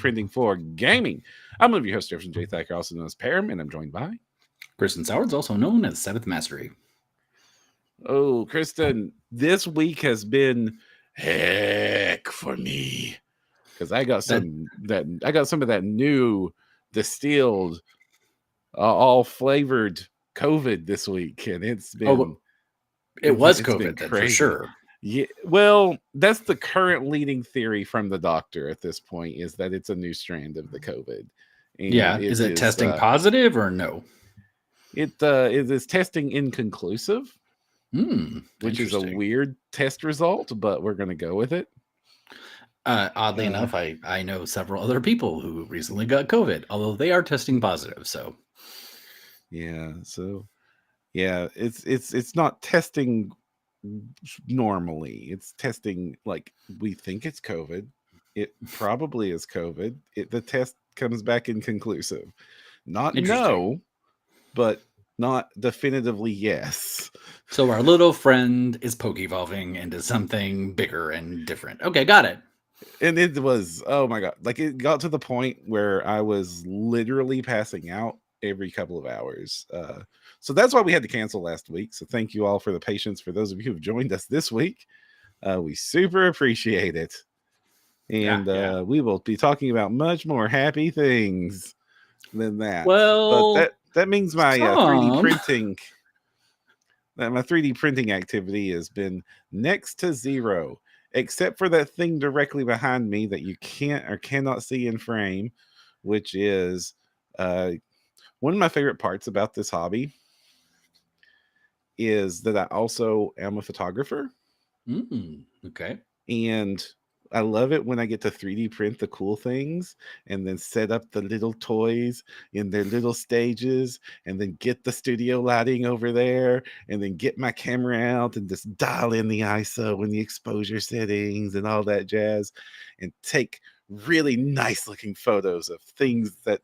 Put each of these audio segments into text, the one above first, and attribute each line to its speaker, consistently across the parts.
Speaker 1: printing for gaming. I'm one of your hosts, Jefferson J. Thacker, also known as Param, and I'm joined by
Speaker 2: Kristen Sowards, also known as Seventh Mastery.
Speaker 1: Oh, Kristen, this week has been heck for me because I got some of that new distilled, all flavored COVID this week, and it
Speaker 2: was
Speaker 1: it's been
Speaker 2: COVID then, for
Speaker 1: crazy.
Speaker 2: sure.
Speaker 1: Yeah, well, that's the current leading theory from the doctor at this point is that it's a new strand of the COVID. And
Speaker 2: is it testing positive or no?
Speaker 1: It is testing inconclusive. Which is a weird test result, but we're going to go with it.
Speaker 2: Oddly enough, I know several other people who recently got COVID, although they are testing positive. So,
Speaker 1: it's not testing normally. It's testing like we think it's COVID. It probably is COVID. The test comes back inconclusive. Not no, but not definitively yes.
Speaker 2: So our little friend is poke evolving into something bigger and different. Okay, got it.
Speaker 1: And it was, oh my God. Like it got to the point where I was literally passing out every couple of hours. So that's why we had to cancel last week. So thank you all for the patience. For those of you who've joined us this week, we super appreciate it. And we will be talking about much more happy things than that.
Speaker 2: Well,
Speaker 1: but that means my 3D printing, my 3D printing activity has been next to zero, except for that thing directly behind me that you can't or cannot see in frame, which is one of my favorite parts about this hobby is that I also am a photographer.
Speaker 2: Okay.
Speaker 1: And I love it when I get to 3D print the cool things and then set up the little toys in their little stages and then get the studio lighting over there and then get my camera out and just dial in the ISO and the exposure settings and all that jazz and take really nice looking photos of things that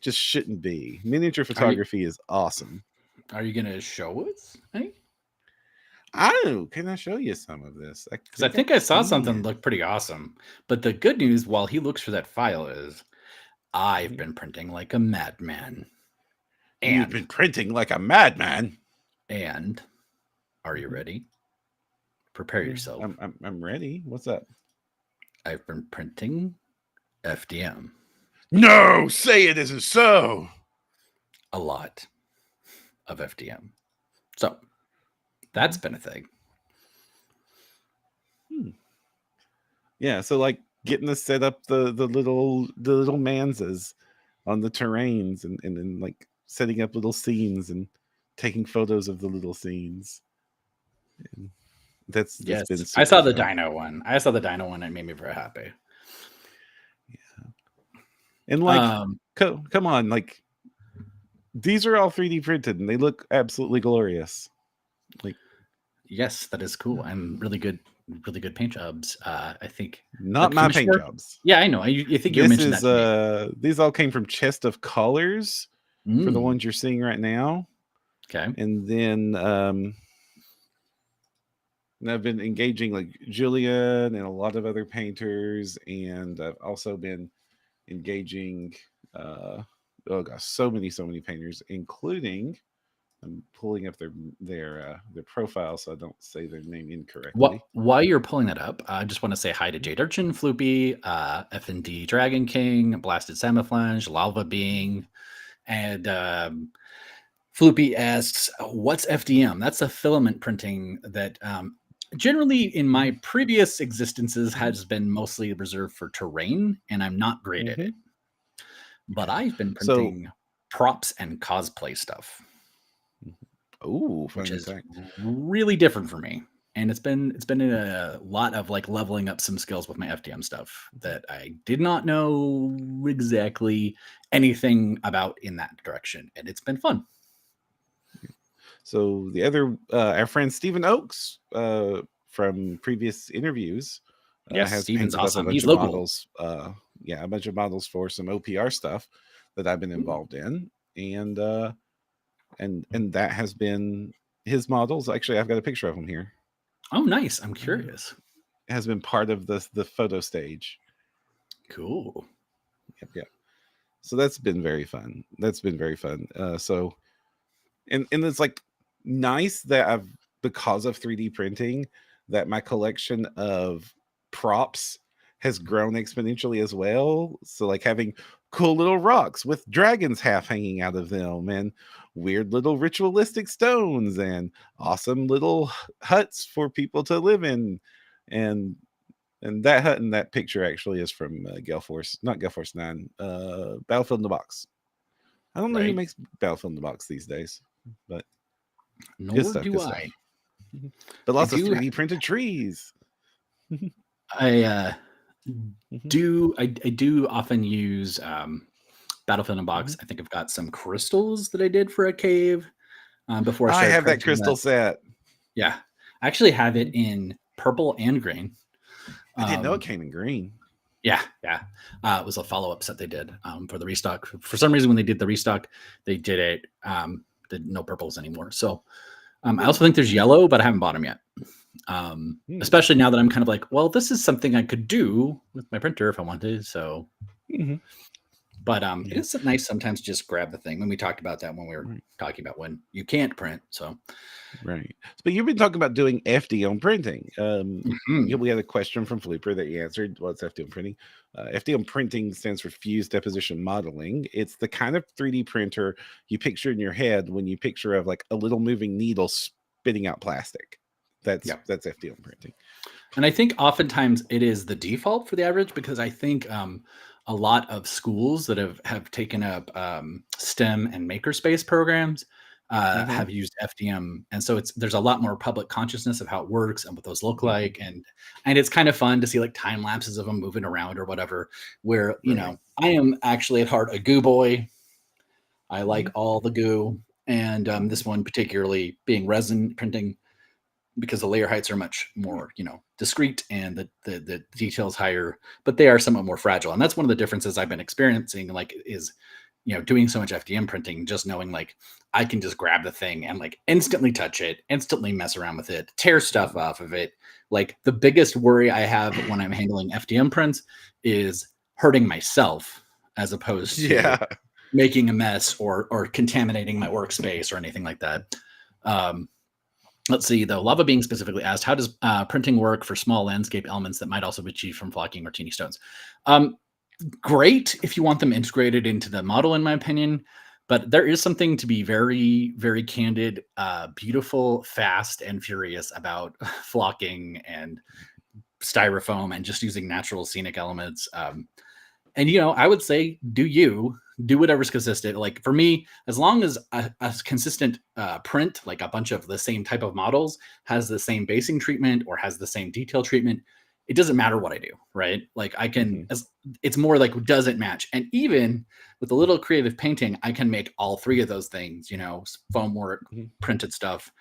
Speaker 1: just shouldn't be. Miniature photography is awesome.
Speaker 2: Are you going to show us? Hey?
Speaker 1: Can I show you some of this?
Speaker 2: Because I think I saw something look pretty awesome. But the good news, while he looks for that file, is I've been printing like a madman.
Speaker 1: You've been printing like a madman.
Speaker 2: And are you ready? Prepare yourself.
Speaker 1: I'm ready. What's up?
Speaker 2: I've been printing FDM.
Speaker 1: No, say it isn't so.
Speaker 2: A lot of FDM. So that's been a thing.
Speaker 1: Yeah, so like getting to set up the little manzas on the terrains and then like setting up little scenes and taking photos of the little scenes. And that's been super
Speaker 2: I saw the
Speaker 1: fun.
Speaker 2: dino one. I saw the dino one. It made me very happy.
Speaker 1: Yeah. And like, come on, like these are all 3D printed and they look absolutely glorious. Like,
Speaker 2: yes, that is cool. And really good paint jobs. I think
Speaker 1: not my paint jobs.
Speaker 2: Yeah, I know. I think you mentioned that.
Speaker 1: These all came from Chest of Colors for the ones you're seeing right now.
Speaker 2: Okay.
Speaker 1: And then I've been engaging like Julian and a lot of other painters, and I've also been engaging so many painters, including I'm pulling up their profile so I don't say their name incorrectly.
Speaker 2: While you're pulling that up, I just want to say hi to Jade Urchin, Floopy, F&D Dragon King, Blasted Samaflange, Lava Being, and Floopy asks, what's FDM? That's a filament printing that generally in my previous existences has been mostly reserved for terrain, and I'm not great at it. But I've been printing props and cosplay stuff. Which is really different for me. And it's been a lot of like leveling up some skills with my FDM stuff that I did not know exactly anything about in that direction. And it's been fun.
Speaker 1: So the other, our friend Stephen Oakes from previous interviews has
Speaker 2: Steven's
Speaker 1: painted
Speaker 2: awesome.
Speaker 1: up a bunch
Speaker 2: He's
Speaker 1: of
Speaker 2: local.
Speaker 1: models. A bunch of models for some OPR stuff that I've been involved in. And that has been his models. Actually, I've got a picture of him here.
Speaker 2: Oh, nice. I'm curious.
Speaker 1: It has been part of the photo stage.
Speaker 2: Cool.
Speaker 1: yep, yep. So that's been very fun. That's been very fun. So and it's like nice that I've, because of 3D printing, that my collection of props has grown exponentially as well. So like having cool little rocks with dragons half hanging out of them, and weird little ritualistic stones, and awesome little huts for people to live in. and and that hut and that picture actually is from Gale Force, not Gale Force 9, Battlefield in the Box. I don't know who
Speaker 2: Right?
Speaker 1: makes Battlefield in the Box these days, but good
Speaker 2: Nor
Speaker 1: stuff,
Speaker 2: do
Speaker 1: good
Speaker 2: I.
Speaker 1: stuff. Mhm. But
Speaker 2: I
Speaker 1: lots of
Speaker 2: do
Speaker 1: 3D printed trees. Mhm,
Speaker 2: I
Speaker 1: mhm.
Speaker 2: do often use Battlefield in Box.
Speaker 1: Mhm.
Speaker 2: I think I've got some crystals that I did for a cave before I
Speaker 1: I
Speaker 2: started
Speaker 1: have that
Speaker 2: printing
Speaker 1: crystal
Speaker 2: that.
Speaker 1: set.
Speaker 2: Yeah, I actually have it
Speaker 1: Mhm.
Speaker 2: in purple and green.
Speaker 1: I didn't know it
Speaker 2: Um,
Speaker 1: came in green.
Speaker 2: yeah, yeah. It was a follow up set they did for the restock. For some reason, when they did the restock, they did it did no purples anymore. So I
Speaker 1: Hmm.
Speaker 2: also think there's yellow, but I haven't bought them yet.
Speaker 1: Hmm.
Speaker 2: Especially now that I'm kind of like, well, this is something I could do with my printer if I wanted. So,
Speaker 1: Hmm.
Speaker 2: but it
Speaker 1: Yeah.
Speaker 2: is nice sometimes to just grab the thing. When we talked about that when we were
Speaker 1: Right.
Speaker 2: talking about when you can't print. So,
Speaker 1: Right. But you've been talking about doing FDM printing. Yeah,
Speaker 2: mhm,
Speaker 1: we had a question from Flooper that you answered. What's FDM printing? FDM printing stands for fused deposition modeling. It's the kind of 3D printer you picture in your head when you picture of like a little moving needle spitting out plastic. That's
Speaker 2: yeah.
Speaker 1: that's FDM printing.
Speaker 2: And I think oftentimes it is the default for the average because I think a lot of schools that have taken up STEM and makerspace programs
Speaker 1: Hmm.
Speaker 2: have used FDM, and so there's a lot more public consciousness of how it works and what those look
Speaker 1: Hmm.
Speaker 2: like, and it's kind of fun to see like time lapses of them moving around or whatever. Where
Speaker 1: Right.
Speaker 2: I am actually at heart a goo boy. I like
Speaker 1: Hmm.
Speaker 2: all the goo, and
Speaker 1: Hmm.
Speaker 2: this one particularly being resin printing because the layer heights are much
Speaker 1: Yeah.
Speaker 2: more, discreet and the details higher, but they are somewhat more fragile. And that's one of the differences I've been experiencing, like is, doing so much FDM printing, just knowing like I can just grab the thing and like instantly touch it, instantly mess around with it, tear stuff
Speaker 1: Mhm.
Speaker 2: off of it. Like the biggest worry I have when I'm handling FDM prints is hurting myself as opposed to
Speaker 1: Yeah.
Speaker 2: making a mess or contaminating my workspace or anything like that. Um, Let's see, though. Lava Being specifically asked, how does printing work for small landscape elements that might also be achieved from flocking martini stones? Um, Great if you want them integrated into the model, in my opinion. But there is something to be very, very candid, beautiful, fast, and furious about flocking and styrofoam and just using natural scenic elements. And I would say, do whatever's consistent. Like for me, as long as a consistent print, like a bunch of the same type of models, has the same basing treatment or has the same detail treatment, it doesn't matter what I do, right? Like I can,
Speaker 1: Mhm.
Speaker 2: as it's more like does it match? And even with a little creative painting, I can make all three of those things. Foam work,
Speaker 1: Mhm.
Speaker 2: printed stuff,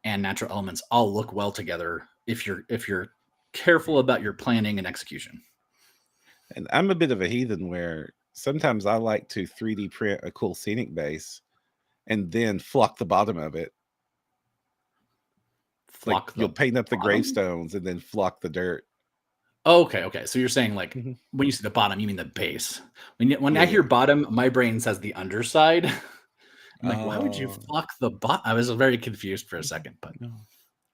Speaker 2: and natural elements all look well together if you're careful
Speaker 1: Right.
Speaker 2: about your planning and execution.
Speaker 1: And I'm a bit of a heathen where sometimes I like to 3D print a cool scenic base and then flock the bottom of it. Like
Speaker 2: Flock
Speaker 1: you'll
Speaker 2: the
Speaker 1: paint up the
Speaker 2: bottom?
Speaker 1: gravestones and then flock the dirt.
Speaker 2: Oh, okay, okay. So you're saying like
Speaker 1: Mhm.
Speaker 2: when you say the bottom, you mean the base. When
Speaker 1: Yeah,
Speaker 2: I hear
Speaker 1: yeah.
Speaker 2: bottom, my brain says the underside. I'm like, why would you
Speaker 1: Oh,
Speaker 2: flock the bottom? I was very confused for a
Speaker 1: mhm.
Speaker 2: second, but
Speaker 1: No.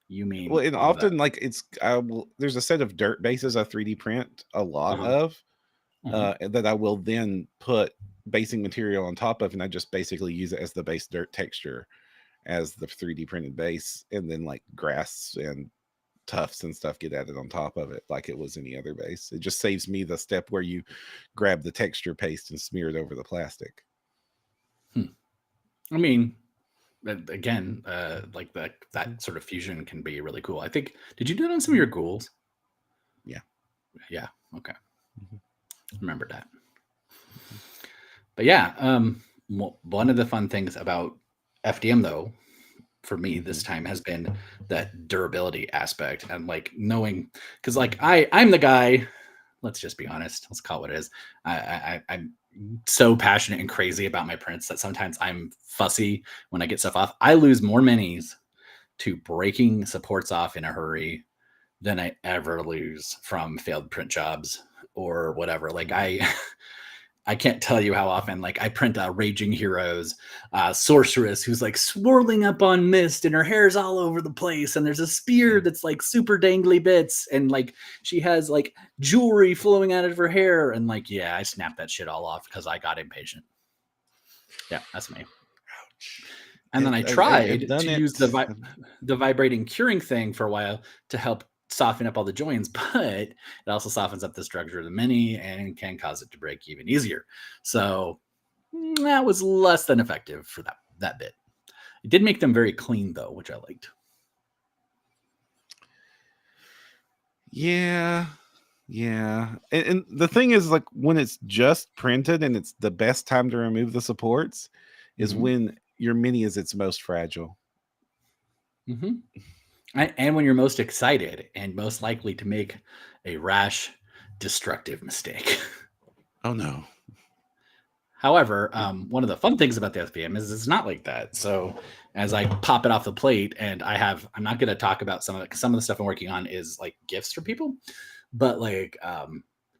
Speaker 2: you mean
Speaker 1: Well, and
Speaker 2: all of that.
Speaker 1: often like I will, there's a set of dirt bases I 3D print a lot
Speaker 2: Uh-huh.
Speaker 1: of
Speaker 2: Uh-huh.
Speaker 1: that I will then put basing material on top of, and I just basically use it as the base dirt texture as the 3D printed base, and then like grass and tufts and stuff get added on top of it like it was any other base. It just saves me the step where you grab the texture paste and smear it over the plastic.
Speaker 2: Hmm. I mean, again, like
Speaker 1: Mhm.
Speaker 2: that sort of fusion can be really cool. I think did you do it on some of
Speaker 1: Mhm.
Speaker 2: your ghouls?
Speaker 1: Yeah.
Speaker 2: Yeah. Okay.
Speaker 1: Mhm.
Speaker 2: Remember that.
Speaker 1: Mhm.
Speaker 2: But yeah, one of the fun things about FDM though for me this
Speaker 1: Mhm.
Speaker 2: time has been that durability aspect and like knowing because like
Speaker 1: Mhm.
Speaker 2: I'm the guy, let's just be honest, let's call it what it is. I'm so passionate and crazy about my prints that sometimes I'm fussy when I get stuff off. I lose more minis to breaking supports off in a hurry than I ever lose from failed print jobs or whatever. Like
Speaker 1: Mhm.
Speaker 2: I can't tell you how often, like, I print Raging Heroes, sorceress who's like swirling up on mist and her hair's all over the place. And there's a spear
Speaker 1: Mm.
Speaker 2: that's like super dangly bits. And like she has like jewelry flowing out of her hair. And like, yeah, I snapped that shit all off because I got impatient. Yeah, that's me.
Speaker 1: Ouch.
Speaker 2: And then I
Speaker 1: I've
Speaker 2: tried
Speaker 1: done
Speaker 2: to
Speaker 1: it.
Speaker 2: use the vibrating curing thing for a while to help soften up all the joins, but it also softens up the structure of the mini and can cause it to break even easier. So that was less than effective for that bit. It did make them very clean though, which I liked.
Speaker 1: Yeah. Yeah. And the thing is, like, when it's just printed and it's the best time to remove the supports is
Speaker 2: Hmm.
Speaker 1: when your mini is its most fragile.
Speaker 2: Hmm. And when you're most excited and most likely to make a rash, destructive mistake.
Speaker 1: Oh no.
Speaker 2: However,
Speaker 1: Y-
Speaker 2: one of the fun things about the SPM is it's not like that. So as I pop it off the plate, and I'm not going to talk about some of it because some of the stuff I'm working on is like gifts for people, but like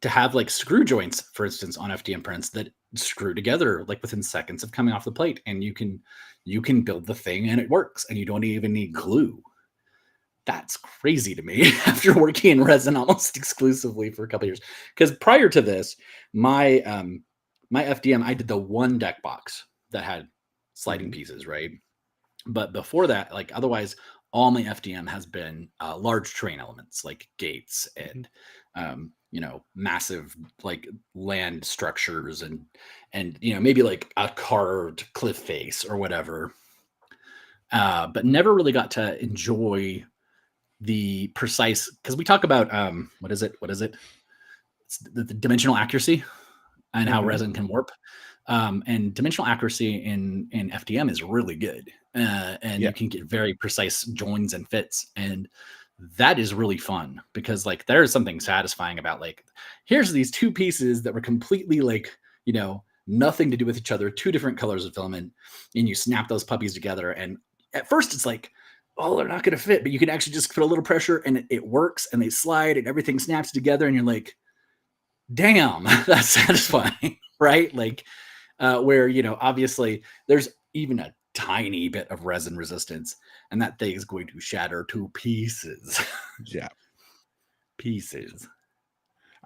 Speaker 2: to have like screw joints, for instance, on FDM prints that screw together like within seconds of coming off the plate, and you can build the thing and it works, and you don't even need glue. That's crazy to me after working in resin almost exclusively for a couple years. Because prior to this, my my FDM, I did the one deck box that had sliding
Speaker 1: mhm,
Speaker 2: pieces, right? But before that, like otherwise, all my FDM has been large terrain elements like gates
Speaker 1: mhm.
Speaker 2: and massive like land structures and maybe like a carved cliff face or whatever. But never really got to enjoy the precise because we talk about what is it it's the dimensional accuracy and how
Speaker 1: Mhm.
Speaker 2: resin can warp, and dimensional accuracy in FDM is really good, and
Speaker 1: Yeah.
Speaker 2: you can get very precise joins and fits, and that is really fun because like there is something satisfying about like here's these two pieces that were completely like nothing to do with each other, two different colors of filament, and you snap those puppies together, and at first it's like, oh, they're not going to fit, but you can actually just put a little pressure and it works, and they slide and everything snaps together, and you're like, damn, that's satisfying, right? Like, where, obviously there's even a tiny bit of resin resistance, and that thing is going to shatter to pieces.
Speaker 1: Yeah.
Speaker 2: Pieces.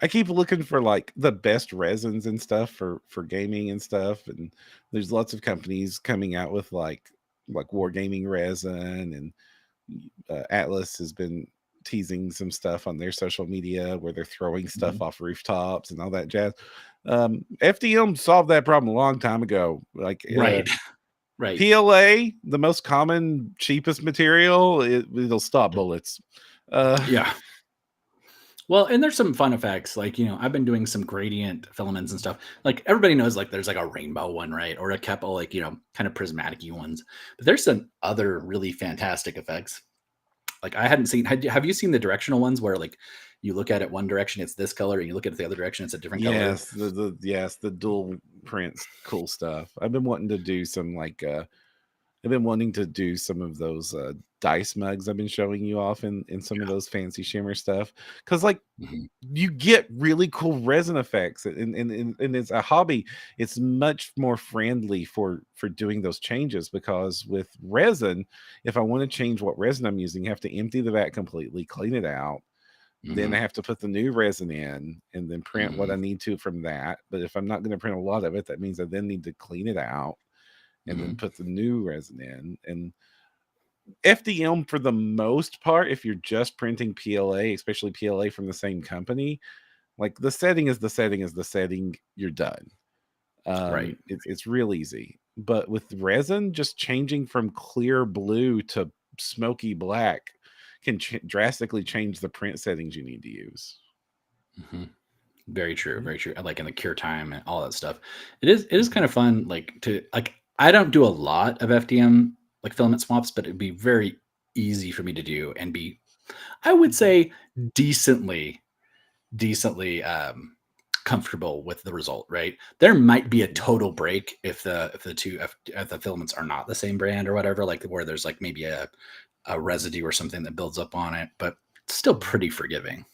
Speaker 1: I keep looking for like the best resins and stuff for gaming and stuff, and there's lots of companies coming out with like wargaming resin, and Atlas has been teasing some stuff on their social media where they're throwing stuff
Speaker 2: Mhm.
Speaker 1: off rooftops and all that jazz. FDM solved that problem a long time ago. Like
Speaker 2: Right. Right.
Speaker 1: PLA, the most common, cheapest material, it'll stop bullets. Uh,
Speaker 2: Yeah. Well, and there's some fun effects. Like, I've been doing some gradient filaments and stuff. Like everybody knows like there's like a rainbow one, right? Or a couple like, kind of prismatic ones. But there's some other really fantastic effects. Like I hadn't seen have you seen the directional ones where like you look at it one direction, it's this color, and you look at it the other direction, it's a different color?
Speaker 1: yes, the dual prints, cool stuff. I've been wanting to do some like I've been wanting to do some of those dice mugs I've been showing you off in some of those fancy shimmer stuff, because like
Speaker 2: Mhm.
Speaker 1: you get really cool resin effects, and it's a hobby. It's much more friendly for doing those changes, because with resin, if I want to change what resin I'm using, I have to empty the vat completely, clean it out, then I
Speaker 2: Mhm.
Speaker 1: have to put the new resin in and then print what I
Speaker 2: Mhm.
Speaker 1: need to from that. But if I'm not going to print a lot of it, that means I then need to clean it out and then
Speaker 2: Mhm.
Speaker 1: put the new resin in. And FDM, for the most part, if you're just printing PLA, especially PLA from the same company, like the setting is the setting is the setting, you're done.
Speaker 2: Right.
Speaker 1: It's real easy. But with resin, just changing from clear blue to smoky black can drastically change the print settings you need to use.
Speaker 2: Mhm. Very true,
Speaker 1: Mhm,
Speaker 2: very true. I like in the cure time and all that stuff. It is kind
Speaker 1: mhm,
Speaker 2: of fun, like to like I don't do a lot of FDM like filament swaps, but it'd be very easy for me to do and be, I would
Speaker 1: mhm,
Speaker 2: say, decently, decently comfortable with the result, right? There might be a
Speaker 1: mhm,
Speaker 2: total break if the filaments are not the same brand or whatever, like where there's like maybe a residue or something that builds up on it, but it's still
Speaker 1: mhm,
Speaker 2: pretty forgiving.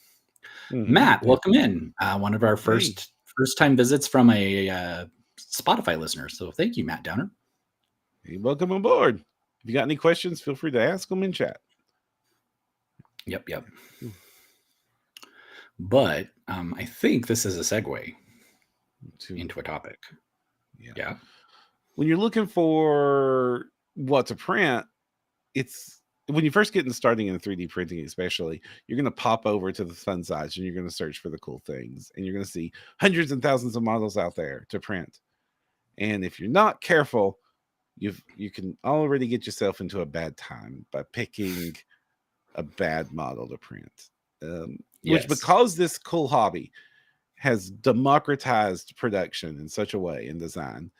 Speaker 1: mhm.
Speaker 2: Matt,
Speaker 1: Yeah.
Speaker 2: welcome in. One of our
Speaker 1: Hey.
Speaker 2: first first time visits from a Spotify listener. So thank you, Matt Downer.
Speaker 1: Hey, welcome aboard. If you got any questions, feel free to ask them in chat.
Speaker 2: Yep, yep. But I think this is a segue into a topic. Yeah.
Speaker 1: When you're looking for what to print, it's when you first get starting in 3D printing, especially, you're going to pop over to the fun sites and you're going to search for the cool things, and you're going to see hundreds and thousands of models out there to print. And if you're not careful, you can already get yourself into a bad time by picking a bad model to print. Which, because this cool hobby has democratized production in such a way in design,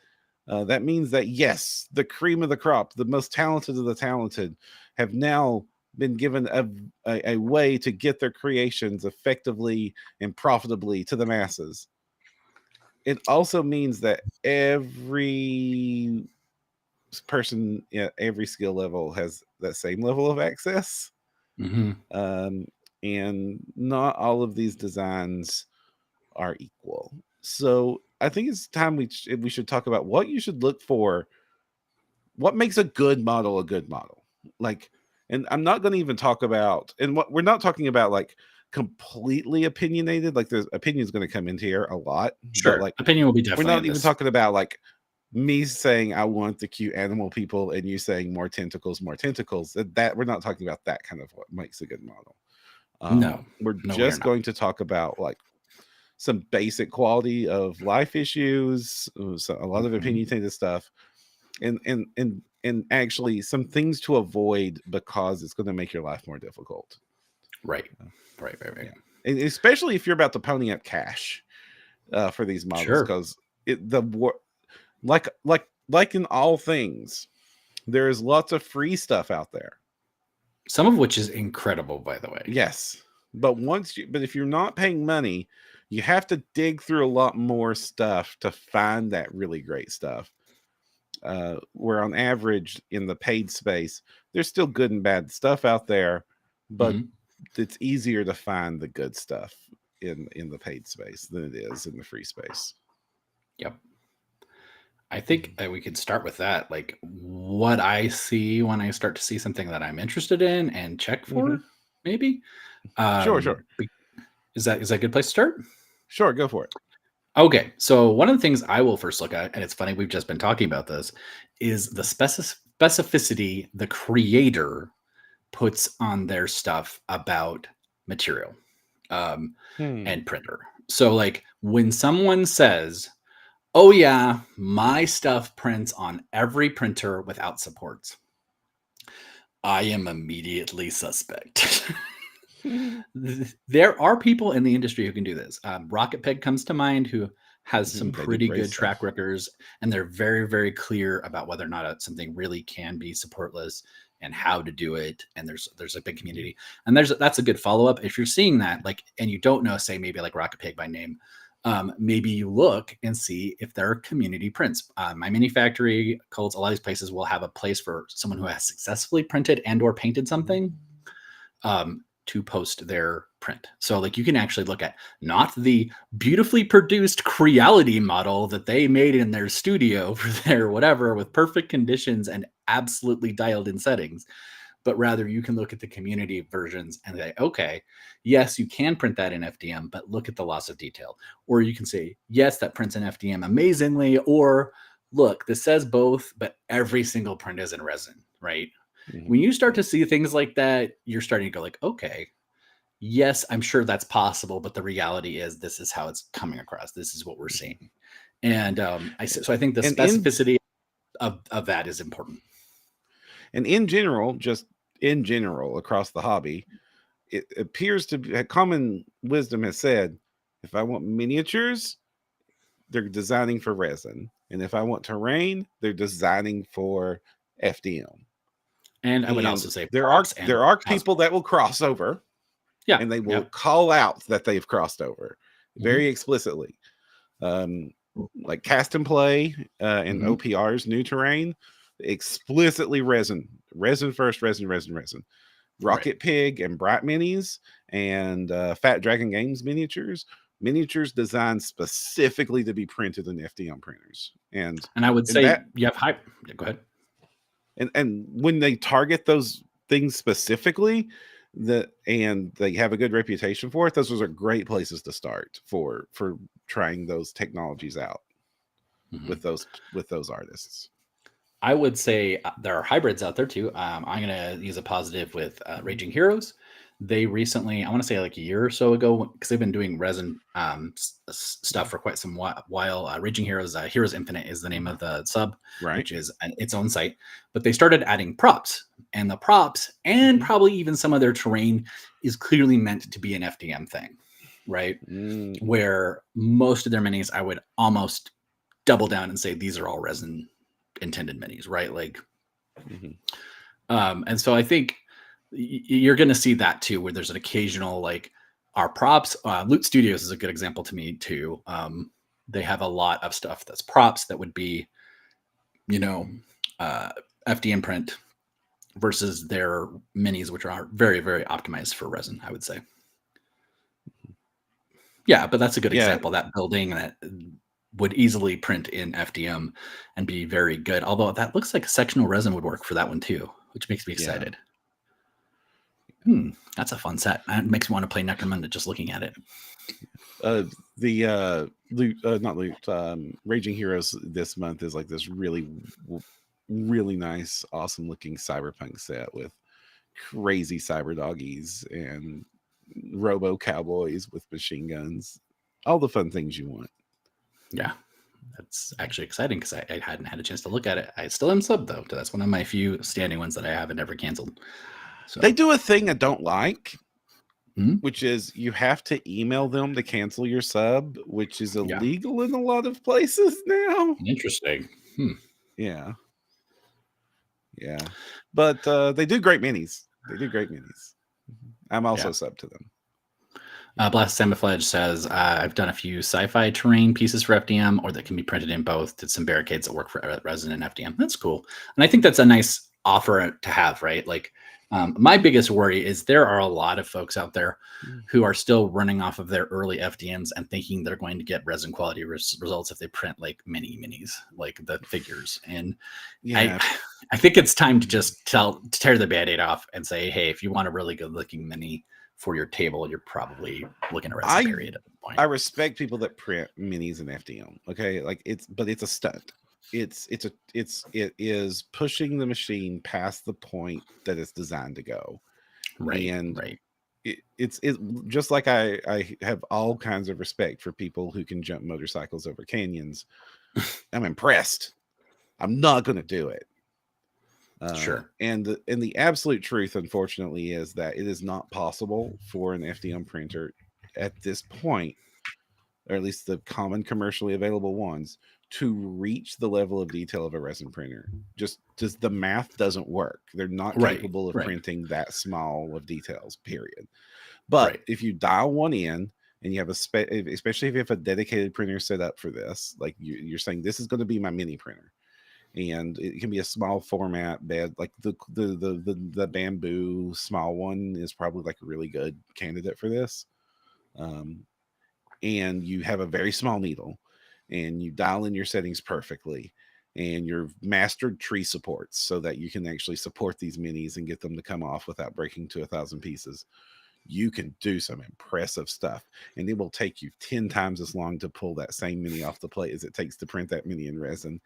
Speaker 1: that means that, yes, the cream of the crop, the most talented of the talented, have now been given a way to get their creations effectively and profitably to the masses. It also means that every person at every skill level has that same level of access. And not all of these designs are equal. So I think it's time we should talk about what you should look for. What makes a good model a good model? Like, and I'm not going to even talk about, and what we're not talking about, like, completely opinionated. Like, there's opinions going to come into here a lot.
Speaker 2: Sure,
Speaker 1: but like,
Speaker 2: opinion will be
Speaker 1: we're
Speaker 2: definitely.
Speaker 1: not even talking about like me saying I want the cute animal people and you saying more tentacles. That we're not talking about that kind of what makes a good model. We're just going to talk about like some basic quality of life issues, so a lot of opinionated stuff, and actually some things to avoid because it's going to make your life more difficult.
Speaker 2: Right.
Speaker 1: Yeah. And especially if you're about to pony up cash for these models, because like in all things, there is lots of free stuff out there.
Speaker 2: Some of which is incredible, by the way.
Speaker 1: Yes. But if you're not paying money, you have to dig through a lot more stuff to find that really great stuff. Where on average in the paid space, there's still good and bad stuff out there, but it's easier to find the good stuff in the paid space than it is in the free space.
Speaker 2: Yep. I think we could start with that. Like, what I see when I start to see something that I'm interested in and check for, maybe.
Speaker 1: Sure.
Speaker 2: Is that a good place to start?
Speaker 1: Sure, go for it.
Speaker 2: Okay, so one of the things I will first look at, and it's funny, we've just been talking about this, is the specificity the creator puts on their stuff about material and printer. So, like, when someone says, oh yeah, my stuff prints on every printer without supports, I am immediately suspect. There are people in the industry who can do this. Rocket Pig comes to mind, who has some pretty good track records, and they're very, very clear about whether or not something really can be supportless and how to do it. And there's a big community, and that's a good follow-up. If you're seeing that, like, and you don't know, say maybe like Rocket Pig by name, maybe you look and see if there are community prints. My Mini Factory, Cults, a lot of these places will have a place for someone who has successfully printed and or painted something to post their print. So like you can actually look at not the beautifully produced Creality model that they made in their studio for their whatever with perfect conditions and absolutely dialed in settings, but rather you can look at the community versions and say, okay, yes, you can print that in FDM, but look at the loss of detail. Or you can say, yes, that prints in FDM amazingly, or look, this says both, but every single print is in resin, right? When you start to see things like that, you're starting to go like, okay, yes, I'm sure that's possible, but the reality is this is how it's coming across. This is what we're seeing. And I think the specificity of that is important.
Speaker 1: And in general, across the hobby, it appears to be common wisdom has said, if I want miniatures, they're designing for resin. And if I want terrain, they're designing for FDM.
Speaker 2: And I would also say
Speaker 1: there are people that will cross over. Yeah. And they will call out that they've crossed over very explicitly. Like Cast and Play and OPR's New Terrain, explicitly resin first, resin. Rocket Pig and Bright Minis and Fat Dragon Games miniatures miniatures designed specifically to be printed in FDM printers,
Speaker 2: And I would
Speaker 1: and
Speaker 2: say
Speaker 1: that
Speaker 2: you have high. Yeah, go ahead.
Speaker 1: and when they target those things specifically, and they have a good reputation for it, those are great places to start for trying those technologies out
Speaker 2: Mhm.
Speaker 1: with those artists.
Speaker 2: I would say there are hybrids out there too. I'm going to use a positive with Raging Heroes. They recently, I want to say like a year or so ago, because they've been doing resin stuff for quite some while. Raging Heroes, Heroes Infinite is the name of the sub,
Speaker 1: Right.
Speaker 2: which is its own site. But they started adding props, and the props and
Speaker 1: Mhm.
Speaker 2: probably even some of their terrain is clearly meant to be an FDM thing, right?
Speaker 1: Mm.
Speaker 2: Where most of their minis, I would almost double down and say these are all resin intended minis, right? Like,
Speaker 1: Mhm.
Speaker 2: and so I think you're going to see that too, where there's an occasional like our props. Loot Studios is a good example to me too. They have a lot of stuff that's props that would be, you know, uh, FDM print versus their minis, which are very, very optimized for resin, I would say. Yeah, but that's a good
Speaker 1: Yeah,
Speaker 2: example. That building that would easily print in FDM and be very good. Although that looks like sectional resin would work for that one too, which makes me
Speaker 1: yeah.
Speaker 2: excited. That's a fun set. It makes me want to play Necromunda just looking at it.
Speaker 1: The loot, not loot, Raging Heroes this month is like this really nice, awesome looking cyberpunk set with crazy cyber doggies and robo cowboys with machine guns, all the fun things you want.
Speaker 2: Yeah, that's actually exciting because I hadn't had a chance to look at it. I still am sub though. That's one of my few standing ones that I haven't ever canceled.
Speaker 1: They
Speaker 2: So,
Speaker 1: do a thing I don't like,
Speaker 2: mhm.
Speaker 1: which is you have to email them to cancel your sub, which is
Speaker 2: Yeah,
Speaker 1: illegal in a lot of places now.
Speaker 2: interesting.
Speaker 1: Yeah, yeah. But they do great minis. They do great minis. I'm also
Speaker 2: Yeah.
Speaker 1: sub to them.
Speaker 2: Blast Samifledge says, I've done a few sci-fi terrain pieces for FDM, or that can be printed in both. Did some barricades that work for resin and FDM. That's cool. And I think that's a nice offer to have, right? Like, my biggest worry is there are a lot of folks out there who are still running off of their early FDMs and thinking they're going to get resin quality results if they print like mini minis, like the figures. And I,
Speaker 1: Yeah.
Speaker 2: I think it's time to just tear the band-aid off and say, hey, if you want a really good looking mini for your table, you're probably looking at resin
Speaker 1: I
Speaker 2: period at this point.
Speaker 1: I respect people that print minis and FDM. Okay, like it's a stunt. It is pushing the machine past the point that it's designed to go,
Speaker 2: Right,
Speaker 1: and
Speaker 2: right.
Speaker 1: it's just like I have all kinds of respect for people who can jump motorcycles over canyons. I'm impressed. I'm not going to do it.
Speaker 2: Sure.
Speaker 1: And the absolute truth, unfortunately, is that it is not possible for an FDM printer at this point, or at least the common commercially available ones, to reach the level of detail of a resin printer. Just the math doesn't work. They're not
Speaker 2: Right,
Speaker 1: capable of
Speaker 2: right,
Speaker 1: printing that small of details, period. But
Speaker 2: right.
Speaker 1: if you dial one in and you have especially if you have a dedicated printer set up for this, like you're saying, this is going to be my mini printer, and it can be a small format bed, like the bamboo small one is probably like a really good candidate for this. Um, and you have a very small needle and you dial in your settings perfectly and you're mastered tree supports so that you can actually support these minis and get them to come off without breaking to 1,000 pieces, you can do some impressive stuff. And it will take you 10 times as long to pull that same mini off the plate as it takes to print that mini in resin.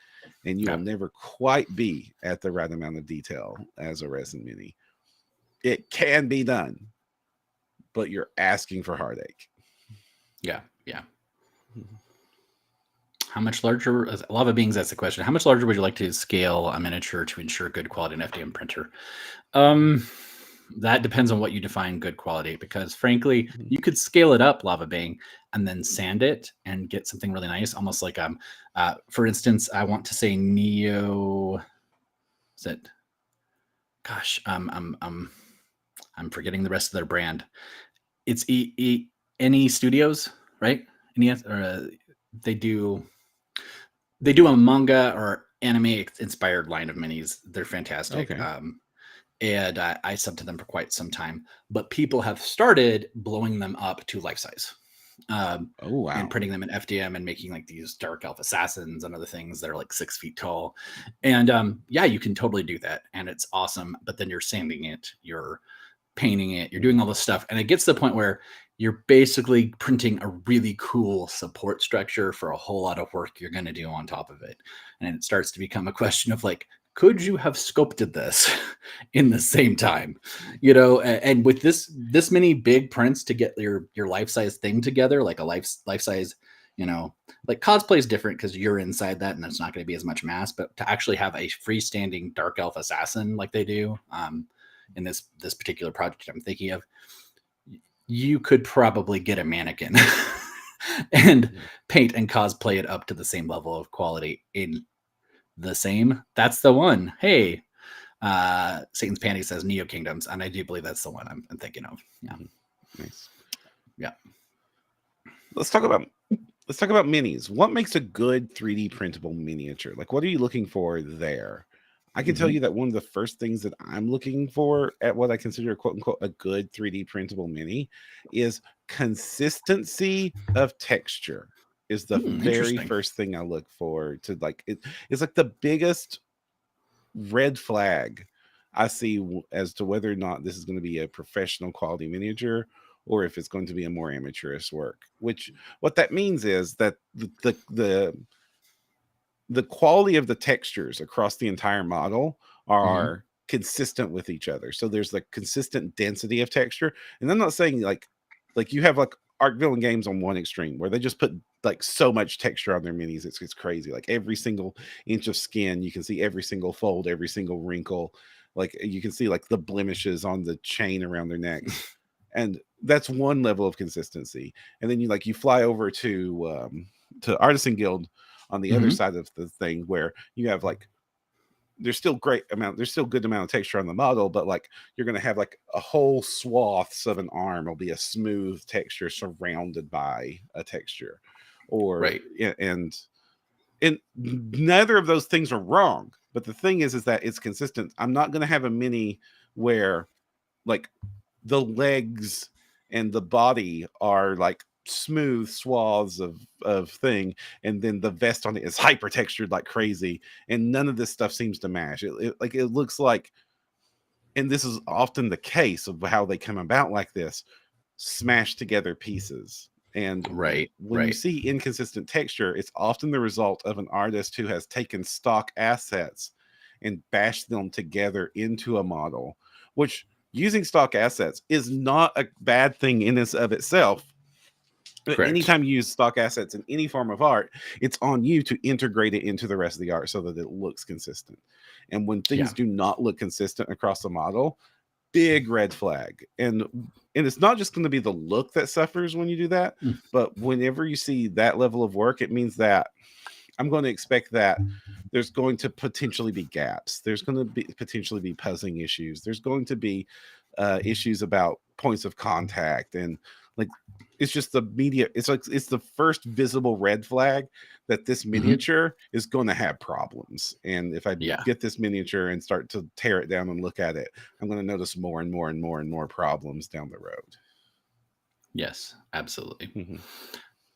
Speaker 1: And you will
Speaker 2: Yeah,
Speaker 1: never quite be at the right amount of detail as a resin mini. It can be done, but you're asking for heartache.
Speaker 2: yeah, yeah. How much larger? Lava Beings, that's the question. How much larger would you like to scale a miniature to ensure good quality in FDM printer? Um, that depends on what you define good quality, because frankly,
Speaker 1: Mhm.
Speaker 2: you could scale it up, Lava Bang, and then sand it and get something really nice. Almost like for instance, I want to say Neo. Is it? Gosh, I'm forgetting the rest of their brand. It's Any Studios, right? NES, or they do they do a manga or anime inspired line of minis. They're fantastic.
Speaker 1: Okay.
Speaker 2: And I subbed to them for quite some time, but people have started blowing them up to life size. um,
Speaker 1: Oh,
Speaker 2: and
Speaker 1: wow.
Speaker 2: printing them in FDM and making like these dark elf assassins and other things that are like 6 feet tall. And yeah, you can totally do that, and it's awesome. But then you're sanding it, you're painting it, you're doing all this stuff, and it gets to the point where you're basically printing a really cool support structure for a whole lot of work you're going to do on top of it. And it starts to become a question of like, could you have sculpted this in the same time? You know, and with this many big prints to get your life size thing together, like a life size, you know, like cosplay is different because you're inside that and it's not going to be as much mass. But to actually have a freestanding dark elf assassin like they do, in this particular project I'm thinking of, you could probably get a mannequin and
Speaker 1: Mhm.
Speaker 2: paint and cosplay it up to the same level of quality in the same. That's the one. Hey, Satan's Panty says Neo Kingdoms, and I do believe that's the one I'm thinking of. Yeah,
Speaker 1: Mhm. Nice.
Speaker 2: yeah.
Speaker 1: Let's talk about let's talk about minis. What makes a good 3D printable miniature? Like, what are you looking for there? I can tell
Speaker 2: Hmm.
Speaker 1: you that one of the first things that I'm looking for at what I consider quote unquote a good 3D printable mini is consistency of texture. Is the very
Speaker 2: Interesting.
Speaker 1: first thing I look for to like it. It's like the biggest red flag I see as to whether or not this is going to be a professional quality miniature or if it's going to be a more amateurish work. Which what that means is that the quality of the textures across the entire model
Speaker 2: Hmm.
Speaker 1: are consistent with each other. So there's like consistent density of texture. And I'm not saying like you have like Arc Villain games on one extreme where they just put like so much texture on their minis. It's crazy. Like every single inch of skin, you can see every single fold, every single wrinkle. Like you can see like the blemishes on the chain around their necks. And that's one level of consistency. And then you fly over to Artisan Guild on the other
Speaker 2: Hmm.
Speaker 1: side of the thing where you have like there's still good amount of texture on the model, but like you're going to have like a whole swaths of an arm will be a smooth texture surrounded by a texture or
Speaker 2: Right.
Speaker 1: and neither of those things are wrong, but the thing is that it's consistent. I'm not going to have a mini where like the legs and the body are like smooth swaths of thing, and then the vest on it is hyper textured like crazy, and none of this stuff seems to match. It looks like, and this is often the case of how they come about like this, smashed together pieces. And
Speaker 2: Right.
Speaker 1: when you
Speaker 2: Right.
Speaker 1: see inconsistent texture, it's often the result of an artist who has taken stock assets and bashed them together into a model, which using stock assets is not a bad thing in this of itself. But
Speaker 2: Correct.
Speaker 1: anytime you use stock assets in any form of art, it's on you to integrate it into the rest of the art so that it looks consistent. And when
Speaker 2: Yeah.
Speaker 1: things do not look consistent across the model, big red flag. And it's not just going to be the look that suffers when you do that,
Speaker 2: Mm.
Speaker 1: but whenever you see that level of work, it means that I'm going to expect that there's going to potentially be gaps. There's going to be potentially be puzzling issues. There's going to be issues about points of contact and like it's just the media. It's like it's the first visible red flag that this
Speaker 2: Hmm.
Speaker 1: miniature is going to have problems. And if I
Speaker 2: Yeah.
Speaker 1: get this miniature and start to tear it down and look at it, I'm going to notice more and more and more and more problems down the road.
Speaker 2: Yes. Absolutely.
Speaker 1: Mhm.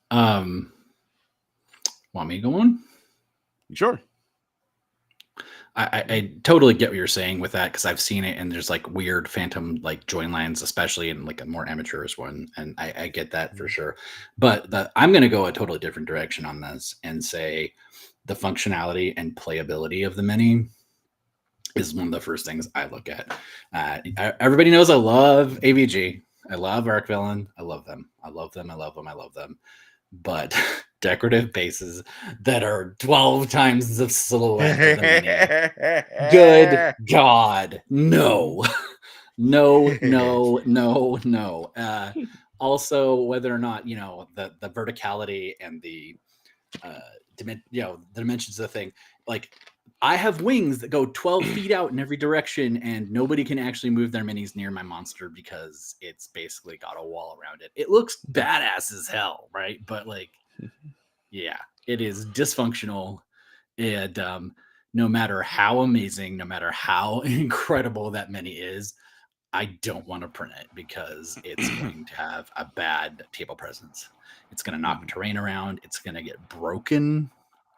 Speaker 2: Um, want me to go on?
Speaker 1: Sure.
Speaker 2: I totally get what you're saying with that because I've seen it and there's like weird phantom like join lines, especially in like a more amateurish one, and I get that for
Speaker 1: Mhm.
Speaker 2: sure. But I'm going to go a totally different direction on this and say the functionality and playability of the mini is one of the first things I look at. Everybody knows I love AVG. I love Arc Villain. I love them. I love them. I love them. I love them. But decorative bases that are 12 times the silhouette of the mini, good God, no. No, no, no, no. Also, whether or not the verticality and the uh, the dimensions of the thing, like I have wings that go 12 feet out in every direction, and nobody can actually move their minis near my monster because it's basically got a wall around it. It looks badass as hell, right? But like, yeah, it is dysfunctional, and no matter how amazing, no matter how incredible that mini is, I don't want to print it because it's going to have a bad table presence. It's going to knock
Speaker 1: Mhm,
Speaker 2: terrain around. It's going to get broken.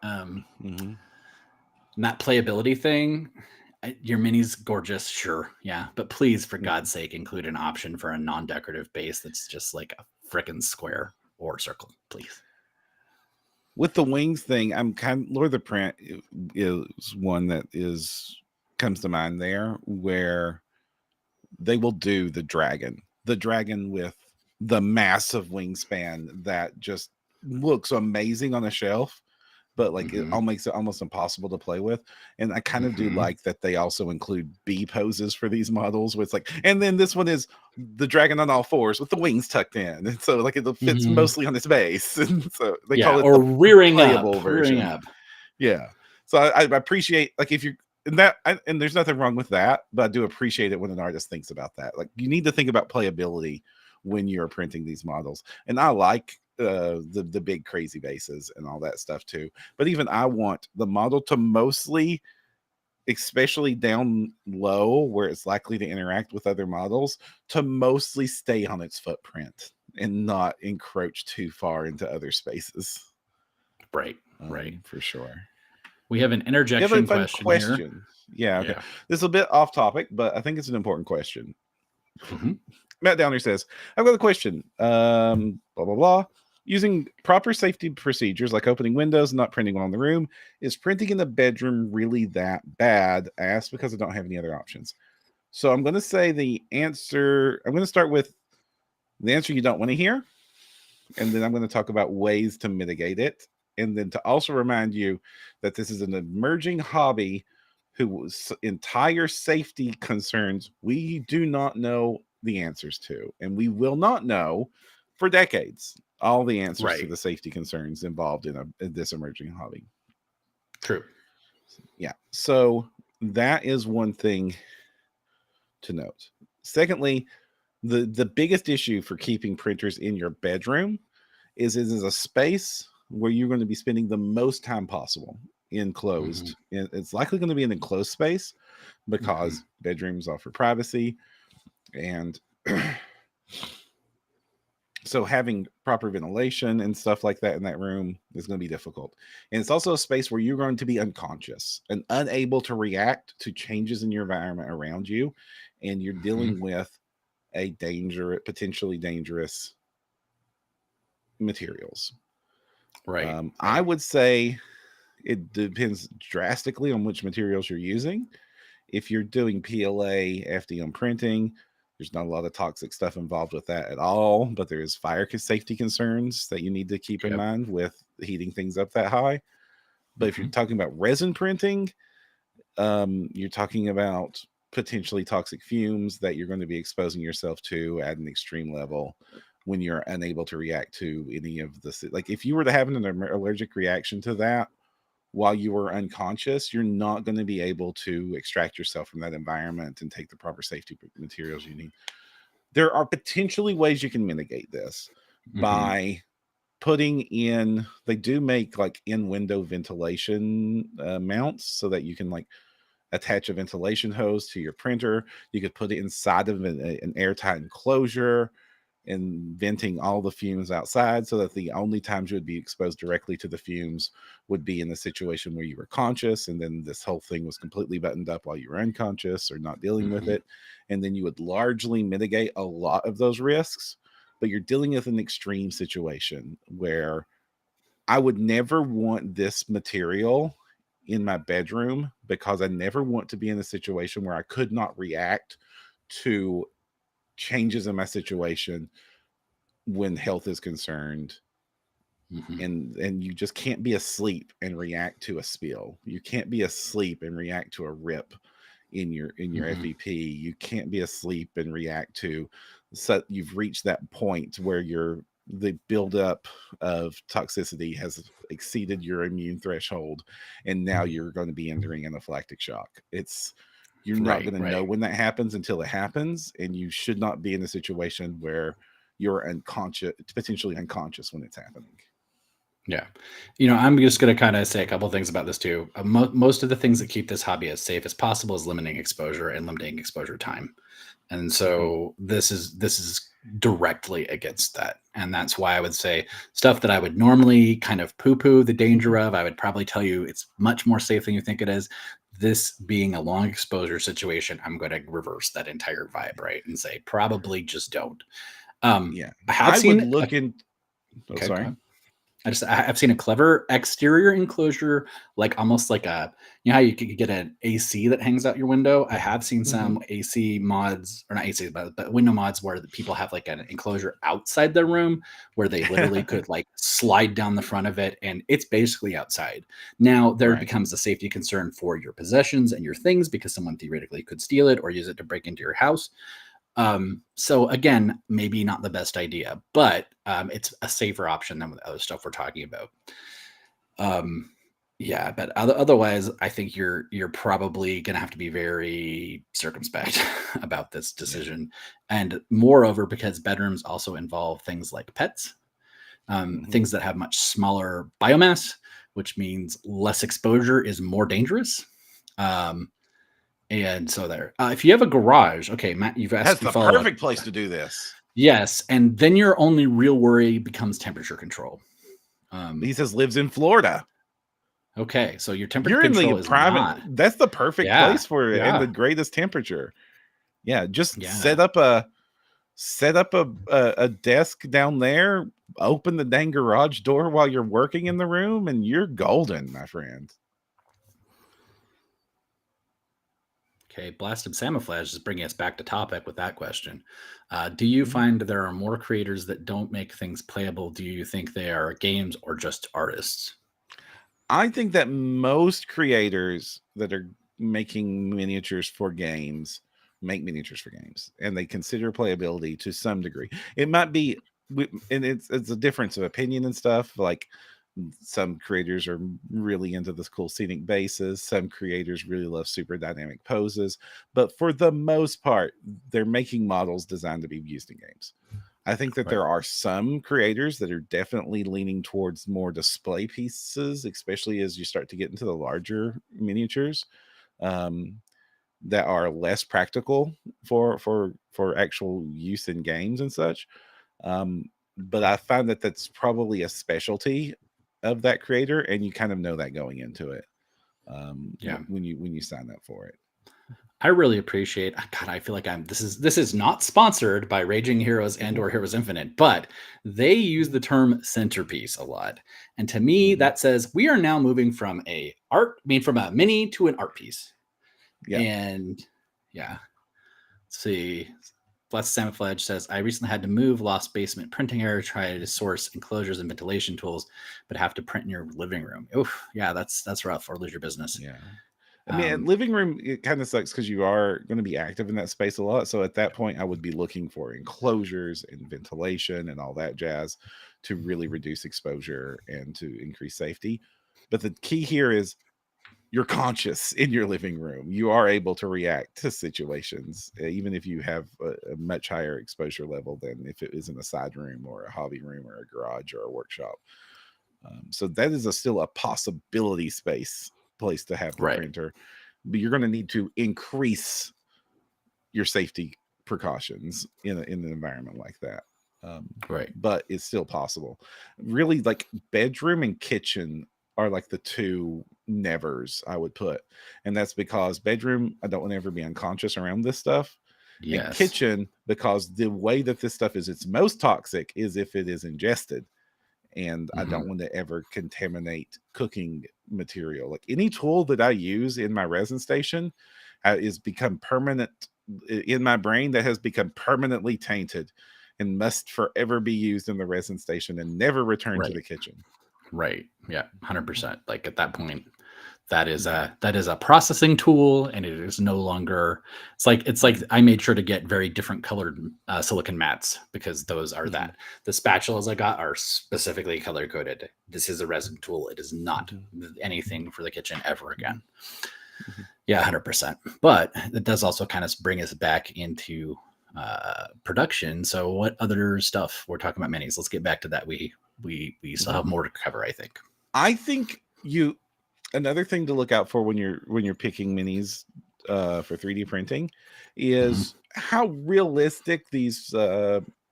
Speaker 2: Um,
Speaker 1: mhm,
Speaker 2: and that playability thing, your mini's gorgeous, sure, yeah, but please, for
Speaker 1: mhm.
Speaker 2: God's sake, include an option for a non-decorative base that's just like a frickin' square or circle, please.
Speaker 1: With the wings thing, I'm kind Lord of the Print is one that is comes to mind there, where they will do the dragon with the massive wingspan that just looks amazing on a shelf, but like it
Speaker 2: Mm-hmm.
Speaker 1: all makes it almost impossible to play with. And I kind of do
Speaker 2: Mm-hmm.
Speaker 1: like that they also include B poses for these models, where it's like, and then this one is the dragon on all fours with the wings tucked in, and so like it fits
Speaker 2: Mm-hmm.
Speaker 1: mostly on its base, and so they
Speaker 2: Yeah,
Speaker 1: call it
Speaker 2: or
Speaker 1: the
Speaker 2: rearing up,
Speaker 1: playable
Speaker 2: rearing
Speaker 1: version.
Speaker 2: up.
Speaker 1: Yeah. So I appreciate, like, if you and that and there's nothing wrong with that, but I do appreciate it when an artist thinks about that. Like, you need to think about playability when you're printing these models. And I like the big crazy bases and all that stuff too. But even I want the model to mostly, especially down low where it's likely to interact with other models, to mostly stay on its footprint and not encroach too far into other spaces.
Speaker 2: Right, right.
Speaker 1: For sure.
Speaker 2: We have an
Speaker 1: We have a
Speaker 2: interjection
Speaker 1: fun
Speaker 2: question here.
Speaker 1: question. Yeah, okay.
Speaker 2: Yeah.
Speaker 1: This is a bit off topic, but I think it's an important question.
Speaker 2: Mm-hmm.
Speaker 1: Matt Downer says, I've got a question. Blah, blah, blah. Using proper safety procedures like opening windows and not printing while in the room, is printing in the bedroom really that bad? I asked because I don't have any other options. So I'm going to say the answer, I'm going to start with the answer you don't want to hear. And then I'm going to talk about ways to mitigate it. And then to also remind you that this is an emerging hobby whose entire safety concerns we do not know the answers to. And we will not know for decades all the answers to
Speaker 2: Right.
Speaker 1: the safety concerns involved in this emerging hobby.
Speaker 2: True.
Speaker 1: Yeah. So that is one thing to note. Secondly, the biggest issue for keeping printers in your bedroom is it is a space where you're going to be spending the most time possible
Speaker 2: Mm-hmm.
Speaker 1: enclosed. And it's likely going to be an enclosed space
Speaker 2: Mm-hmm.
Speaker 1: because bedrooms offer privacy. And so having proper ventilation and stuff like that in that room is going to be difficult. And it's also a space where you're going to be unconscious and unable to react to changes in your environment around you. And you're
Speaker 2: Mm-hmm.
Speaker 1: dealing with potentially dangerous materials.
Speaker 2: Right.
Speaker 1: I
Speaker 2: Right.
Speaker 1: would say it depends drastically on which materials you're using. If you're doing PLA, FDM printing, there's not a lot of toxic stuff involved with that at all, but there is fire safety concerns that you need to keep in
Speaker 2: Yep.
Speaker 1: mind with heating things up that high. But if you're
Speaker 2: Mm-hmm.
Speaker 1: talking about resin printing, you're talking about potentially toxic fumes that you're going to be exposing yourself to at an extreme level when you're unable to react to any of the, like, if you were to have an allergic reaction to that while you were unconscious, you're not going to be able to extract yourself from that environment and take the proper safety materials you need. There are potentially ways you can mitigate this
Speaker 2: Mm-hmm.
Speaker 1: by putting in, they do make like in window ventilation mounts so that you can like attach a ventilation hose to your printer. You could put it inside of an airtight enclosure and venting all the fumes outside, so that the only times you would be exposed directly to the fumes would be in the situation where you were conscious, and then this whole thing was completely buttoned up while you were unconscious or not dealing with
Speaker 2: Mm-hmm.
Speaker 1: it. And then you would largely mitigate a lot of those risks. But you're dealing with an extreme situation where I would never want this material in my bedroom, because I never want to be in a situation where I could not react to changes in my situation when health is concerned.
Speaker 2: Mm-hmm.
Speaker 1: And you just can't be asleep and react to a spill. You can't be asleep and react to a rip in your
Speaker 2: Mm-hmm.
Speaker 1: FEP. You can't be asleep and react to, so you've reached that point where the buildup of toxicity has exceeded your immune threshold, and now you're going to be entering anaphylactic shock. You're not
Speaker 2: Right.
Speaker 1: going to know
Speaker 2: Right.
Speaker 1: when that happens until it happens, and you should not be in a situation where you're unconscious, potentially unconscious when it's happening.
Speaker 2: Yeah. I'm just going to kind of say a couple things about this too. Most of the things that keep this hobby as safe as possible is limiting exposure and limiting exposure time. And
Speaker 1: Mhm.
Speaker 2: so this is directly against that. And that's why I would say stuff that I would normally kind of poo-poo the danger of, I would probably tell you it's much more safe than you think it is. This being a long exposure situation, I'm going to reverse that entire vibe, right? And say probably just don't.
Speaker 1: Yeah.
Speaker 2: I have
Speaker 1: I would
Speaker 2: seen
Speaker 1: look in Oh,
Speaker 2: okay, go
Speaker 1: sorry.
Speaker 2: ahead. I've seen a clever exterior enclosure, like almost like a how you could get an AC that hangs out your window. I have seen
Speaker 1: Mhm.
Speaker 2: some AC mods, or not AC, but window mods where the people have like an enclosure outside their room where they literally could like slide down the front of it, and it's basically outside. Now there
Speaker 1: Right.
Speaker 2: becomes a safety concern for your possessions and your things because someone theoretically could steal it or use it to break into your house. So again, maybe not the best idea, but it's a safer option than with other stuff we're talking about. Um, yeah, but otherwise, I think you're probably going to have to be very circumspect about this
Speaker 1: Yeah.
Speaker 2: decision, and moreover, because bedrooms also involve things like pets,
Speaker 1: Mhm.
Speaker 2: things that have much smaller biomass, which means less exposure is more dangerous. Um, and so there, if you have a garage, okay, Matt, you've asked
Speaker 1: That's
Speaker 2: you
Speaker 1: the
Speaker 2: follow up.
Speaker 1: perfect place to do this.
Speaker 2: Yes, and then your only real worry becomes temperature control.
Speaker 1: He
Speaker 2: Um,
Speaker 1: says lives in Florida.
Speaker 2: okay, so your temperature
Speaker 1: You're in the
Speaker 2: control is
Speaker 1: prime
Speaker 2: not.
Speaker 1: That's the perfect
Speaker 2: Yeah,
Speaker 1: place for it and the
Speaker 2: yeah,
Speaker 1: greatest temperature. Yeah, just
Speaker 2: yeah.
Speaker 1: set up a desk down there, open the dang garage door while you're working in the room, and you're golden, my friend.
Speaker 2: Okay, blasted camouflage is bringing us back to topic with that question. Do you
Speaker 1: Mhm.
Speaker 2: find there are more creators that don't make things playable? Do you think they are games or just artists?
Speaker 1: I think that most creators that are making miniatures for games make miniatures for games, and they consider playability to some degree. It might be, and it's a difference of opinion and stuff. Like some creators are really into this cool scenic bases. Some creators really love super dynamic poses, but for the most part, they're making models designed to be used in games. I think that
Speaker 2: Right.
Speaker 1: there are some creators that are definitely leaning towards more display pieces, especially as you start to get into the larger miniatures, um, that are less practical for actual use in games and such. Um, but I find that that's probably a specialty of that creator, and you kind of know that going into it,
Speaker 2: Yeah.
Speaker 1: when you sign up for it.
Speaker 2: I really appreciate. God, I feel like I'm. This is not sponsored by Raging Heroes and
Speaker 1: Mhm,
Speaker 2: or Heroes Infinite, but they use the term centerpiece a lot, and to me,
Speaker 1: mhm.
Speaker 2: that says we are now moving from from a mini to an art piece.
Speaker 1: Yeah,
Speaker 2: And yeah, let's see. Blessed Samouflage says, I recently had to move lost basement printing area, try to source enclosures and ventilation tools, but have to print in your living room. Oof, yeah, that's rough or lose your business.
Speaker 1: yeah. I mean, at
Speaker 2: Um,
Speaker 1: living room, it kind of sucks because you are going to be active in that space a lot. So at that point, I would be looking for enclosures and ventilation and all that jazz to really reduce exposure and to increase safety. But the key here is you're conscious in your living room. You are able to react to situations, even if you have a much higher exposure level than if it is in a side room or a hobby room or a garage or a workshop. So that is still a possibility place to have the
Speaker 2: right,
Speaker 1: printer, but you're going to need to increase your safety precautions in an environment like that. Um,
Speaker 2: right.
Speaker 1: but it's still possible. Really, like bedroom and kitchen are like the two nevers I would put, and that's because bedroom I don't want to ever be unconscious around this stuff, and
Speaker 2: Yes.
Speaker 1: kitchen because the way that this stuff is its most toxic is if it is ingested, and I
Speaker 2: Hmm.
Speaker 1: don't want to ever contaminate cooking material. Like any tool that I use in my resin station is become permanent in my brain, that has become permanently tainted and must forever be used in the resin station and never return to
Speaker 2: Right.
Speaker 1: the kitchen.
Speaker 2: Right. Yeah.
Speaker 1: Mhm,
Speaker 2: 100%. Like at that point, that is
Speaker 1: mhm,
Speaker 2: a processing tool, and it is no longer. It's like
Speaker 1: mhm,
Speaker 2: I made sure to get very different colored silicon mats because those are
Speaker 1: mhm,
Speaker 2: that. The spatulas I got are specifically color coded. This is a resin tool. It is not
Speaker 1: mhm,
Speaker 2: anything for the kitchen ever
Speaker 1: mhm,
Speaker 2: again.
Speaker 1: mhm,
Speaker 2: Yeah, 100%. But it does also kind of bring us back into production. So, what other stuff we're talking about minis? Let's get back to that. We still
Speaker 1: mhm.
Speaker 2: have more to cover, I think.
Speaker 1: I think you another thing to look out for when you're picking minis, for 3D printing
Speaker 2: Mhm.
Speaker 1: is how realistic these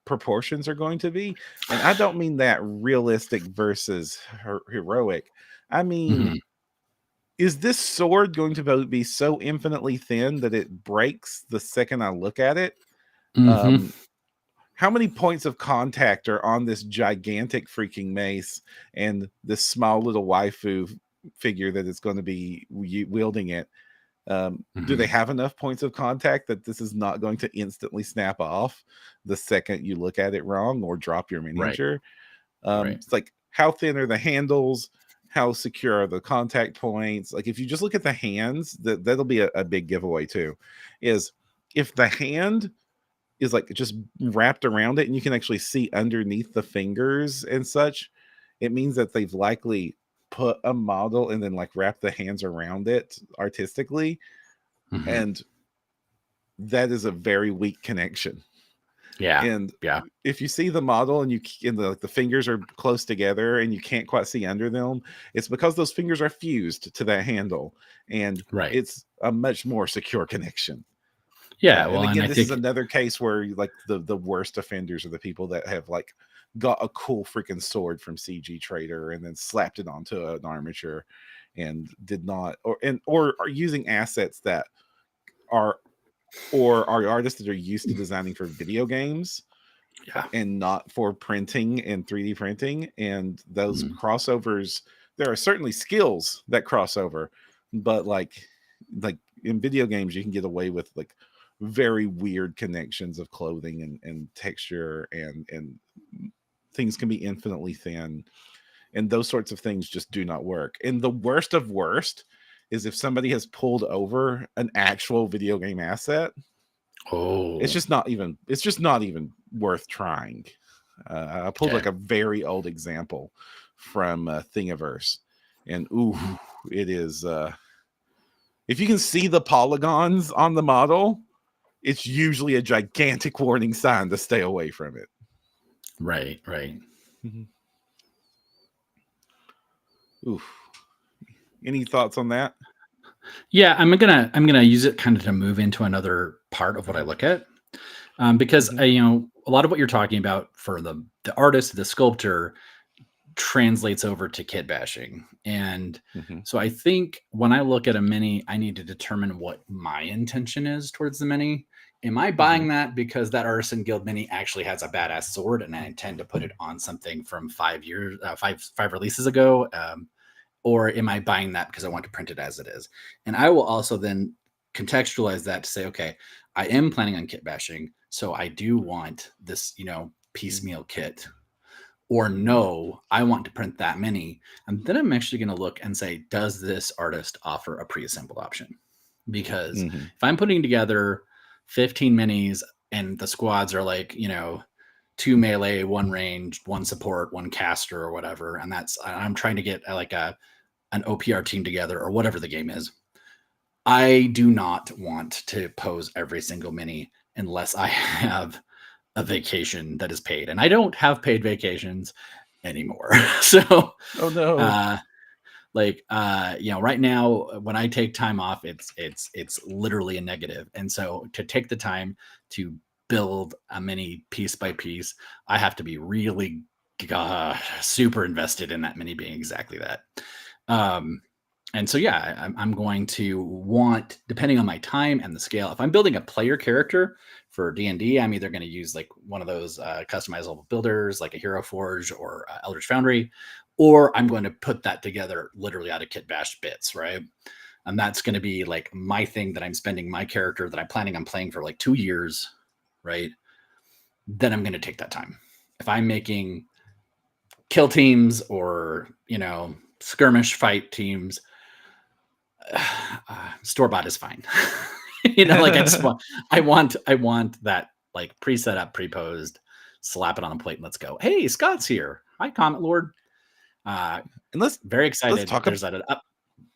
Speaker 1: proportions are going to be. And I don't mean that realistic versus heroic. I mean,
Speaker 2: Mhm.
Speaker 1: is this sword going to be so infinitely thin that it breaks the second I look at it?
Speaker 2: Mhm.
Speaker 1: Um, how many points of contact are on this gigantic freaking mace and this small little waifu figure that is going to be wielding it? Do they
Speaker 2: Mhm.
Speaker 1: have enough points of contact that this is not going to instantly snap off the second you look at it wrong or drop your
Speaker 2: Right.
Speaker 1: miniature?
Speaker 2: Right.
Speaker 1: It's like, how thin are the handles? How secure are the contact points? Like, if you just look at the hands, that'll be a big giveaway too. Is if the hand is like just wrapped around it and you can actually see underneath the fingers and such, it means that they've likely put a model and then like wrap the hands around it artistically,
Speaker 2: Mhm.
Speaker 1: and that is a very weak connection.
Speaker 2: Yeah.
Speaker 1: And
Speaker 2: Yeah.
Speaker 1: if you see the model and the fingers are close together and you can't quite see under them, it's because those fingers are fused to that handle, and
Speaker 2: Right.
Speaker 1: it's a much more secure connection.
Speaker 2: Yeah.
Speaker 1: And
Speaker 2: Well, and
Speaker 1: again,
Speaker 2: I
Speaker 1: this is
Speaker 2: think
Speaker 1: another case where like the worst offenders are the people that have like got a cool freaking sword from CG Trader and then slapped it onto an armature and did not, or are using assets that are, or are artists that are used to designing for video games
Speaker 2: yeah.
Speaker 1: and not for printing and 3D printing. And those
Speaker 2: Mhm.
Speaker 1: crossovers, there are certainly skills that cross over, but like in video games, you can get away with like very weird connections of clothing and texture, and things can be infinitely thin. And those sorts of things just do not work. And the worst of worst is if somebody has pulled over an actual video game asset,
Speaker 2: Oh.
Speaker 1: it's just not even worth trying. I pulled
Speaker 2: Okay.
Speaker 1: like a very old example from Thingiverse, and ooh,
Speaker 2: Mhm.
Speaker 1: it is. If you can see the polygons on the model, it's usually a gigantic warning sign to stay away from it.
Speaker 2: Right. Right.
Speaker 1: Mhm. Oof. Any thoughts on that?
Speaker 2: Yeah, I'm gonna use it kind of to move into another part of what I
Speaker 1: Mhm,
Speaker 2: look at, because
Speaker 1: mhm,
Speaker 2: a lot of what you're talking about for the artist, the sculptor, translates over to kit bashing, and
Speaker 1: mhm,
Speaker 2: so I think when I look at a mini, I need to determine what my intention is towards the mini. Am I
Speaker 1: mhm,
Speaker 2: buying that because that Artisan Guild mini actually has a badass sword, and I intend to put it on something from 5 years, five releases ago? Or am I buying that because I want to print it as it is? And I will also then contextualize that to say, okay, I am planning on kit bashing, so I do want this,
Speaker 1: mhm,
Speaker 2: piecemeal kit. Or
Speaker 1: mhm,
Speaker 2: no, I want to print that many. And then I'm actually going to look and say, does this artist offer a pre-assembled option? Because
Speaker 1: mhm,
Speaker 2: if I'm putting together 15 minis and the squads are like, two melee, one range, one support, one caster, or whatever, and I'm trying to get like an OPR team together or whatever the game is. I do not want to pose every single mini unless I have a vacation that is paid, and I don't have paid vacations anymore. So,
Speaker 1: oh no.
Speaker 2: uh, right now when I take time off, it's literally a negative. And so to take the time to build a mini piece by piece, I have to be really super invested in that mini being exactly that. Um, and so, yeah, I'm going to want, depending on my time and the scale, if I'm building a player character for D&D, I'm either going to use like one of those customizable builders, like a Hero Forge or Eldritch Foundry, or I'm going to put that together literally out of kit bash bits, right? And that's going to be like my thing that I'm spending my character that I'm planning on playing for like 2 years, right? Then I'm going to take that time. If I'm making kill teams or, skirmish fight teams, store bought is fine. Like I want that like pre-set up, pre-posed, slap it on a plate and let's go. Hey, Scott's here. Hi, Comet Lord. Uh,
Speaker 1: And
Speaker 2: very
Speaker 1: let's
Speaker 2: excited.
Speaker 1: talk.
Speaker 2: There's that up.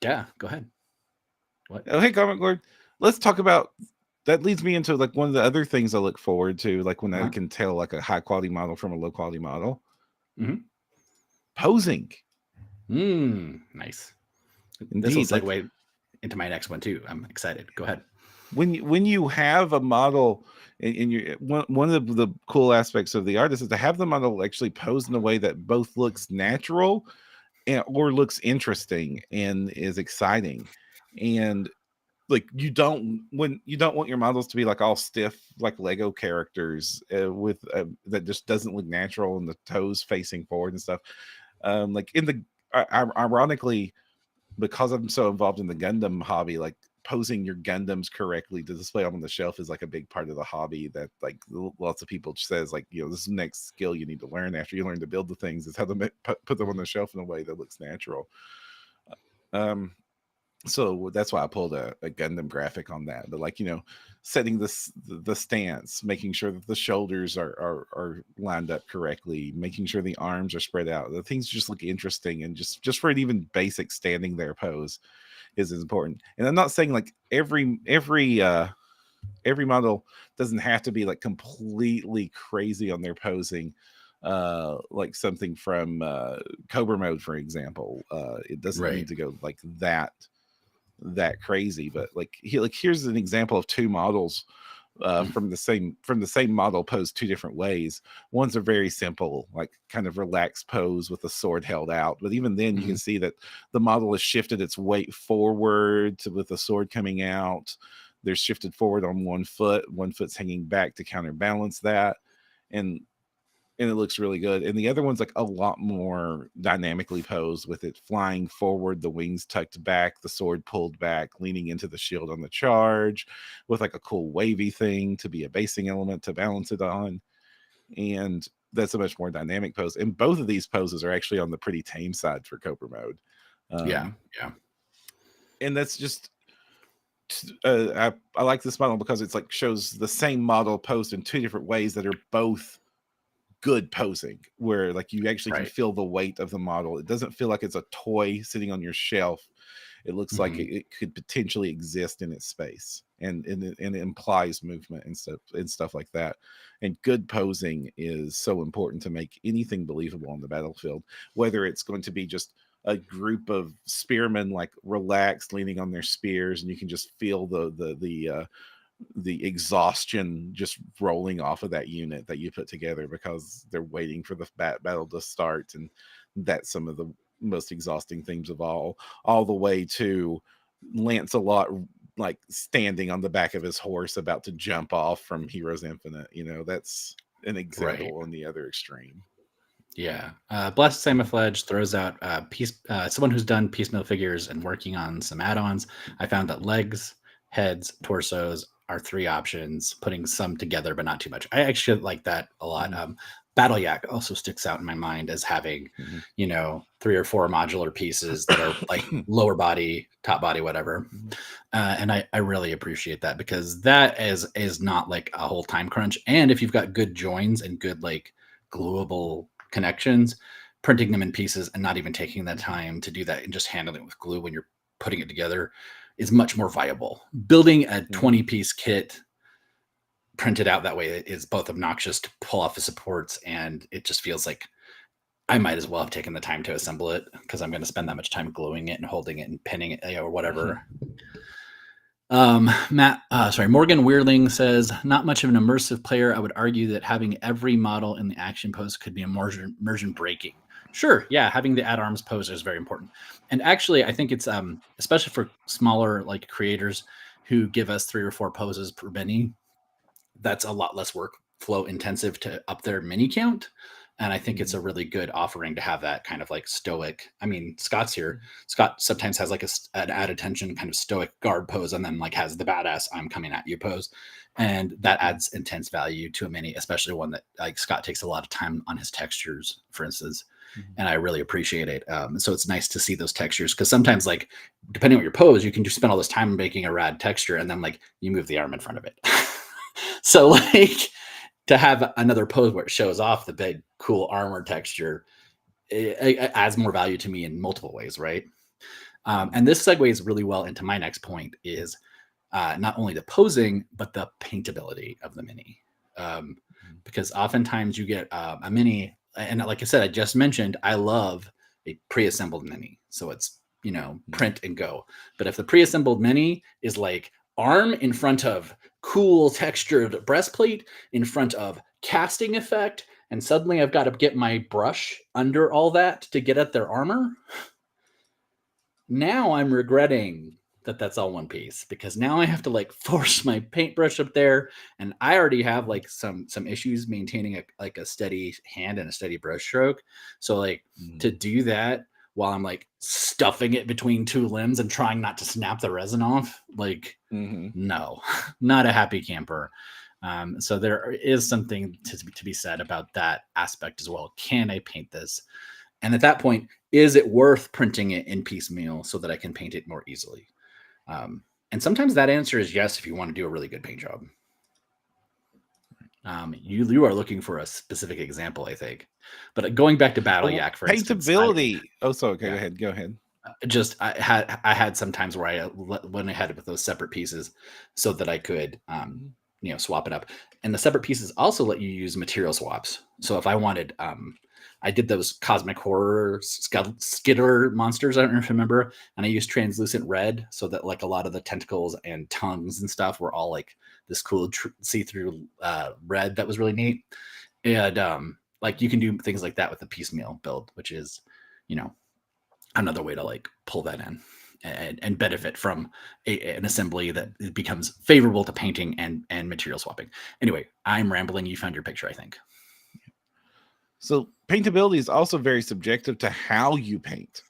Speaker 2: Yeah, go ahead. What?
Speaker 1: Oh, hey, Comic Lord. Let's talk about that. Leads me into like one of the other things I look forward to, like when I
Speaker 2: Uh-huh.
Speaker 1: can tell like a high quality model from a low quality model.
Speaker 2: Hmm.
Speaker 1: Posing.
Speaker 2: Nice. This will
Speaker 1: Indeed. Like,
Speaker 2: segue. into my next one too. I'm excited. Go ahead.
Speaker 1: When you have a model in your one of the cool aspects of the artist is to have the model actually posed in a way that both looks natural and or looks interesting and is exciting. And like you don't want your models to be like all stiff like Lego characters with that just doesn't look natural and the toes facing forward and stuff. Like in the ironically, because I'm so involved in the Gundam hobby, like posing your Gundams correctly to display them on the shelf is like a big part of the hobby that like lots of people says like, you know, this is the next skill you need to learn after you learn to build the things is how to put them on the shelf in a way that looks natural. Um, so that's why I pulled a Gundam graphic on that. But like, you know, setting the stance, making sure that the shoulders are lined up correctly, making sure the arms are spread out. The things just look interesting, and just for an even basic standing there pose is important. And I'm not saying like every model doesn't have to be like completely crazy on their posing. Like something from Cobra mode, for example. It doesn't
Speaker 2: Right.
Speaker 1: need to go like that crazy, but like here's an example of two models from the same model posed two different ways. One's a very simple like kind of relaxed pose with the sword held out, but even then you can
Speaker 2: Mhm.
Speaker 1: see that the model has shifted its weight forward to, with the sword coming out. They're shifted forward on one foot's hanging back to counterbalance that, and it looks really good. And the other one's like a lot more dynamically posed with it flying forward, the wings tucked back, the sword pulled back, leaning into the shield on the charge, with like a cool wavy thing to be a basing element to balance it on. And that's a much more dynamic pose. And both of these poses are actually on the pretty tame side for Cobra mode.
Speaker 2: Yeah.
Speaker 1: Um,
Speaker 2: Yeah.
Speaker 1: and that's just I like this model because it's like shows the same model posed in two different ways that are both good posing, where like you actually can
Speaker 2: Right.
Speaker 1: feel the weight of the model. It doesn't feel like it's a toy sitting on your shelf. It looks like
Speaker 2: Mhm.
Speaker 1: it could potentially exist in its space, and it implies movement and stuff like that. And good posing is so important to make anything believable on the battlefield, whether it's going to be just a group of spearmen like relaxed leaning on their spears and you can just feel the exhaustion just rolling off of that unit that you put together because they're waiting for the battle to start. And that's some of the most exhausting themes of all the way to Lancelot like standing on the back of his horse about to jump off from Heroes Infinite. You know, that's an
Speaker 2: Right.
Speaker 1: example on the other extreme.
Speaker 2: Yeah. Blessed
Speaker 1: Mhm.
Speaker 2: Samofledge throws out someone who's done piecemeal figures and working on some add-ons. I found that legs, heads, torsos are three options, putting some together, but not too much. I actually like that a lot.
Speaker 1: Mhm.
Speaker 2: Battle Yak also sticks out in my mind as having,
Speaker 1: Mhm.
Speaker 2: three or four modular pieces that are like lower body, top body, whatever.
Speaker 1: Mhm.
Speaker 2: And I really appreciate that because that is not like a whole time crunch. And if you've got good joins and good like gluable connections, printing them in pieces and not even taking the time to do that and just handling it with glue when you're putting it together is much more viable. Building a
Speaker 1: Mhm.
Speaker 2: 20-piece kit printed out that way is both obnoxious to pull off the supports and it just feels like I might as well have taken the time to assemble it because I'm going to spend that much time gluing it and holding it and pinning it, or whatever. Morgan Weirling says, not much of an immersive player. I would argue that having every model in the action pose could be immersion breaking. Sure, yeah, having the add arms pose is very important. And actually, I think it's especially for smaller like creators who give us three or four poses per mini, that's a lot less workflow intensive to up their mini count. And I think it's
Speaker 1: Mhm.
Speaker 2: a really good offering to have that kind of like stoic. I mean, Scott's here. Scott sometimes has like an at attention kind of stoic guard pose and then like has the badass I'm coming at you pose. And that
Speaker 1: Mhm.
Speaker 2: adds intense value to a mini, especially one that like Scott takes a lot of time on his textures, for instance.
Speaker 1: Mhm.
Speaker 2: And I really appreciate it. So it's nice to see those textures because sometimes, like, depending on your pose, you can just spend all this time making a rad texture and then, like, you move the arm in front of it. So, like, to have another pose where it shows off the big, cool armor texture, it adds more value to me in multiple ways, right?
Speaker 1: Mhm.
Speaker 2: And this segues really well into my next point is not only the posing, but the paintability of the mini. Um,
Speaker 1: Mhm.
Speaker 2: because oftentimes you get a mini, and like I said, I just mentioned, I love a pre assembled mini. So it's
Speaker 1: Mhm.
Speaker 2: print and go. But if the pre-assembled mini is like arm in front of cool textured breastplate in front of casting effect, and suddenly I've got to get my brush under all that to get at their armor, now I'm regretting that that's all one piece, because now I have to like force my paintbrush up there, and I already have like some issues maintaining a steady hand and a steady brush stroke. So like to
Speaker 1: Mhm.
Speaker 2: do that while I'm like stuffing it between two limbs and trying not to snap the resin off, like
Speaker 1: Mhm.
Speaker 2: no, not a happy camper. So there is something to be said about that aspect as well. Can I paint this? And at that point, is it worth printing it in piecemeal so that I can paint it more easily? And sometimes that answer is yes if you want to do a really good paint job. You are looking for a specific example, I think. But going back to Battle
Speaker 1: Oh,
Speaker 2: Yak, for instance, I
Speaker 1: paintability. Oh, so okay, go
Speaker 2: yeah,
Speaker 1: ahead. Go ahead.
Speaker 2: just I had some times where I went ahead with those separate pieces so that I could
Speaker 1: Mhm.
Speaker 2: swap it up. And the separate pieces also let you use material swaps. So if I wanted, I did those cosmic horror skitter monsters. I don't know if you remember, and I used translucent red so that like a lot of the tentacles and tongues and stuff were all like this cool see-through red that was really neat. And like you can do things like that with the piecemeal build, which is you know another way to like pull that in and benefit from an assembly that it becomes favorable to painting and material swapping. Anyway, I'm rambling. You found your picture, I think.
Speaker 1: So paintability is also very subjective to how you paint.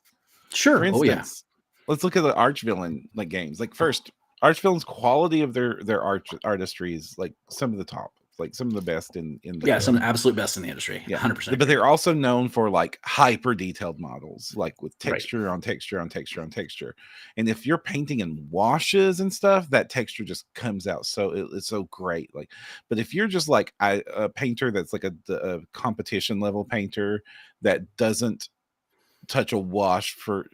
Speaker 1: For
Speaker 2: Sure. Oh yeah.
Speaker 1: instance, let's look at the arch villain like games. Like first, arch villains quality of their artistry is like some of the top, like some of the best in the
Speaker 2: Yeah. Some
Speaker 1: game.
Speaker 2: absolute best in the industry.
Speaker 1: Yeah,
Speaker 2: 100%
Speaker 1: but
Speaker 2: agree.
Speaker 1: they're also known for like hyper detailed models, like with
Speaker 2: Right.
Speaker 1: texture on texture on texture on texture. And if you're painting in washes and stuff, that texture just comes out so it's so great. Like, but if you're just like a painter that's like a competition level painter that doesn't touch a wash for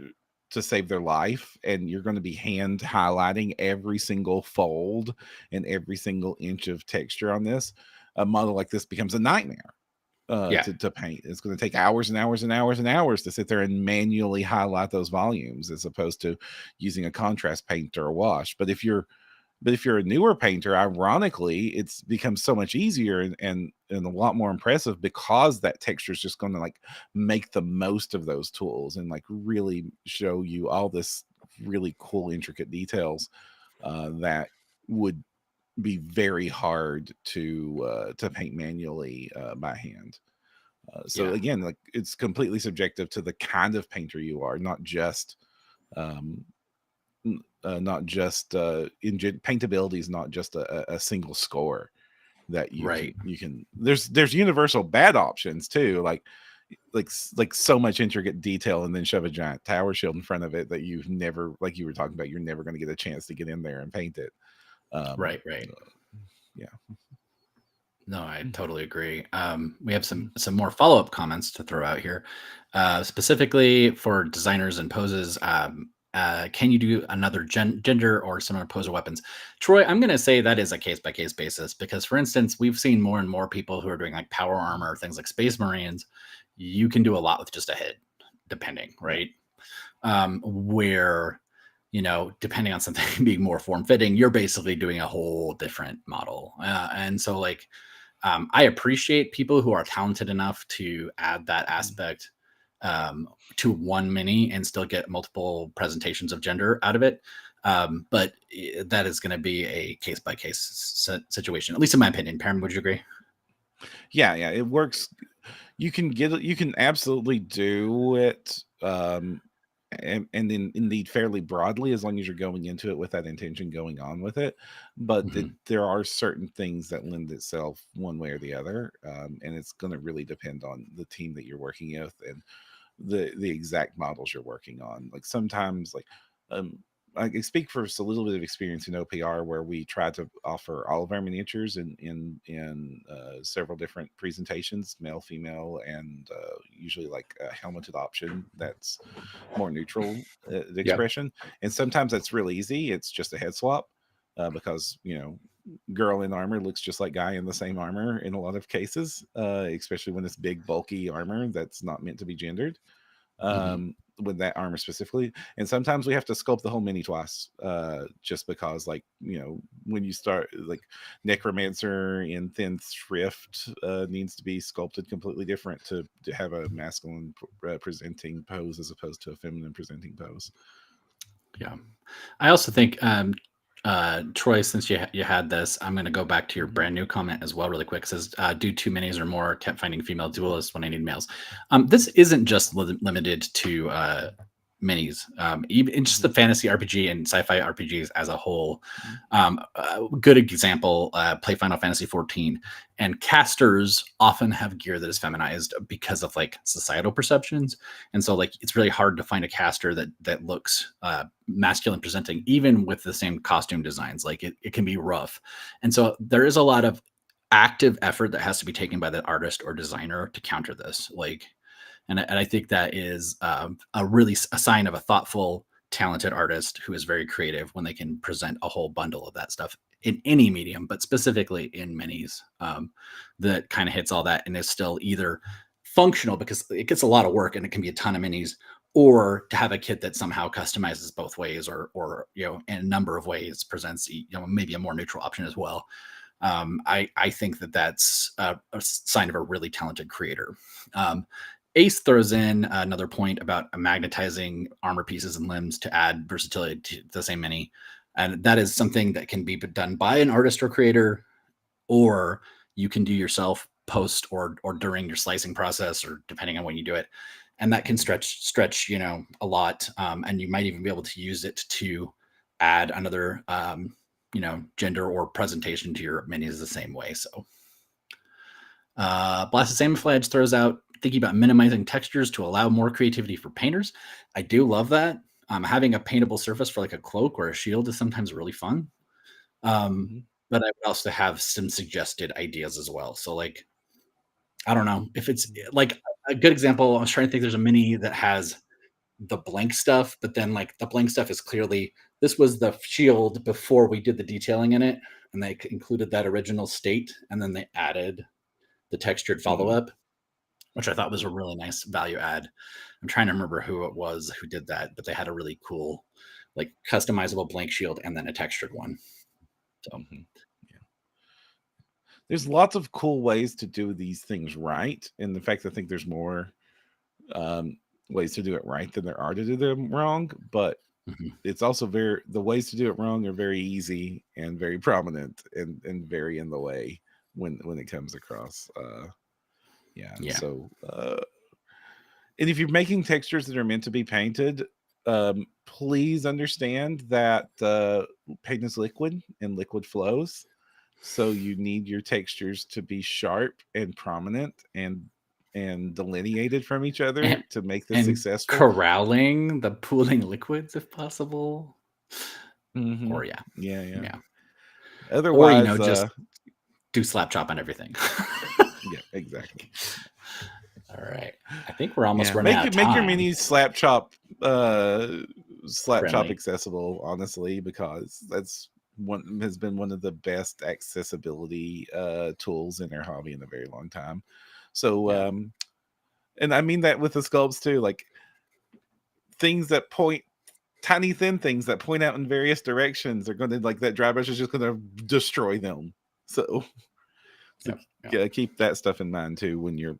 Speaker 1: to save their life, and you're going to be hand highlighting every single fold and every single inch of texture on this, a model like this becomes a nightmare
Speaker 2: Yeah.
Speaker 1: to paint. It's going to take hours and hours and hours and hours to sit there and manually highlight those volumes as opposed to using a contrast paint or a wash. But if you're a newer painter, ironically, it's become so much easier and a lot more impressive because that texture is just going to like make the most of those tools and like really show you all this really cool intricate details that would be very hard to paint manually by hand. So
Speaker 2: Yeah.
Speaker 1: again, like it's completely subjective to the kind of painter you are, not just um, not just paintability is not just a single score that
Speaker 2: Right.
Speaker 1: you can. There's universal bad options too, like so much intricate detail, and then shove a giant tower shield in front of it that you've never, like you were talking about, you're never going to get a chance to get in there and paint it. Um,
Speaker 2: Right. Right.
Speaker 1: yeah.
Speaker 2: No, I totally agree. We have some more follow up comments to throw out here, specifically for designers and poses. Can you do another gender or similar pose or weapons? Troy, I'm going to say that is a case by case basis because, for instance, we've seen more and more people who are doing like power armor, things like Space Marines. You can do a lot with just a head, depending,
Speaker 1: Yeah.
Speaker 2: right? Where depending on something being more form fitting, you're basically doing a whole different model, and so like I appreciate people who are talented enough to add that aspect to one mini and still get multiple presentations of gender out of it. But that is going to be a case by case situation, at least in my opinion. Pam, would you agree?
Speaker 1: Yeah, it works. You can absolutely do it, and then indeed fairly broadly as long as you're going into it with that intention going on with it. But
Speaker 2: Hmm.
Speaker 1: there are certain things that lend itself one way or the other, and it's going to really depend on the team that you're working with and the exact models you're working on. Like sometimes, like um, I can speak for a little bit of experience in OPR where we try to offer all of our miniatures in several different presentations, male, female, and usually like a helmeted option that's more neutral
Speaker 2: Yeah.
Speaker 1: expression. And sometimes that's real easy. It's just a head swap because girl in armor looks just like guy in the same armor in a lot of cases, especially when it's big bulky armor that's not meant to be gendered.
Speaker 2: Hmm.
Speaker 1: with that armor specifically. And sometimes we have to sculpt the whole mini twice, just because, like, when you start, like, Necromancer in Thin Thrift needs to be sculpted completely different to have a masculine presenting pose as opposed to a feminine presenting pose.
Speaker 2: Yeah. I also think, Troy, since you had this, I'm going to go back to your
Speaker 1: Hmm.
Speaker 2: brand new comment as well, really quick. It says, "Do too minis or more. Kept finding female duelists when I need males." This isn't just limited to minis. Even in just
Speaker 1: Hmm.
Speaker 2: the fantasy RPG and sci-fi RPGs as a whole. Good example: play Final Fantasy 14, and casters often have gear that is feminized because of like societal perceptions, and so like it's really hard to find a caster that looks masculine presenting, even with the same costume designs. Like it can be rough, and so there is a lot of active effort that has to be taken by the artist or designer to counter this. Like, and I think that is a really a sign of a thoughtful, talented artist who is very creative when they can present a whole bundle of that stuff in any medium, but specifically in minis, that kind of hits all that and is still either functional because it gets a lot of work and it can be a ton of minis, or to have a kit that somehow customizes both ways, or in a number of ways presents maybe a more neutral option as well. I think that that's a sign of a really talented creator. Um, Ace throws in another point about magnetizing armor pieces and limbs to add versatility to the same mini, and that is something that can be done by an artist or creator, or you can do yourself post or during your slicing process, or depending on when you do it, and that can
Speaker 1: Hmm.
Speaker 2: stretch a lot, and you might even be able to use it to add another gender or presentation to your minis the same way. So Blasted Camouflage throws out thinking about minimizing textures to allow more creativity for painters. I do love that. Having a paintable surface for like a cloak or a shield is sometimes really fun. Um,
Speaker 1: Hmm.
Speaker 2: but I would also have some suggested ideas as well. So like, I don't know if it's like a good example. I was trying to think. There's a mini that has the blank stuff, but then like the blank stuff is clearly this was the shield before we did the detailing in it, and they included that original state, and then they added the textured follow
Speaker 1: Hmm.
Speaker 2: up, which I thought was a really nice value add. I'm trying to remember who it was who did that, but they had a really cool, like customizable blank shield and then a textured one. So
Speaker 1: Hmm. There's lots of cool ways to do these things right. And in fact, I think there's more um, ways to do it right than there are to do them wrong. But
Speaker 2: mhm.
Speaker 1: it's also the ways to do it wrong are very easy and very prominent, and very in the way when it comes across. Yeah.
Speaker 2: Yeah,
Speaker 1: So, and if you're making textures that are meant to be painted, please understand that paint is liquid and liquid flows. So you need your textures to be sharp and prominent and delineated from each other
Speaker 2: and
Speaker 1: to make this
Speaker 2: and
Speaker 1: successful.
Speaker 2: corralling the pooling liquids if possible,
Speaker 1: Hmm.
Speaker 2: or yeah,
Speaker 1: Yeah, yeah.
Speaker 2: yeah, or
Speaker 1: Otherwise,
Speaker 2: just do slap chop on everything.
Speaker 1: yeah, exactly.
Speaker 2: All right. I think we're almost
Speaker 1: Yeah,
Speaker 2: running out of
Speaker 1: make your
Speaker 2: time.
Speaker 1: minis uh slap chop
Speaker 2: Friendly.
Speaker 1: accessible, honestly, because that's one has been one of the best accessibility tools in our hobby in a very long time. So
Speaker 2: Yeah.
Speaker 1: and I mean that with the sculpts too, like things that point tiny thin things that point out in various directions are going to, like, that dry brush is just going to destroy them. So so
Speaker 2: Yep. Yep.
Speaker 1: keep that stuff in mind too when you're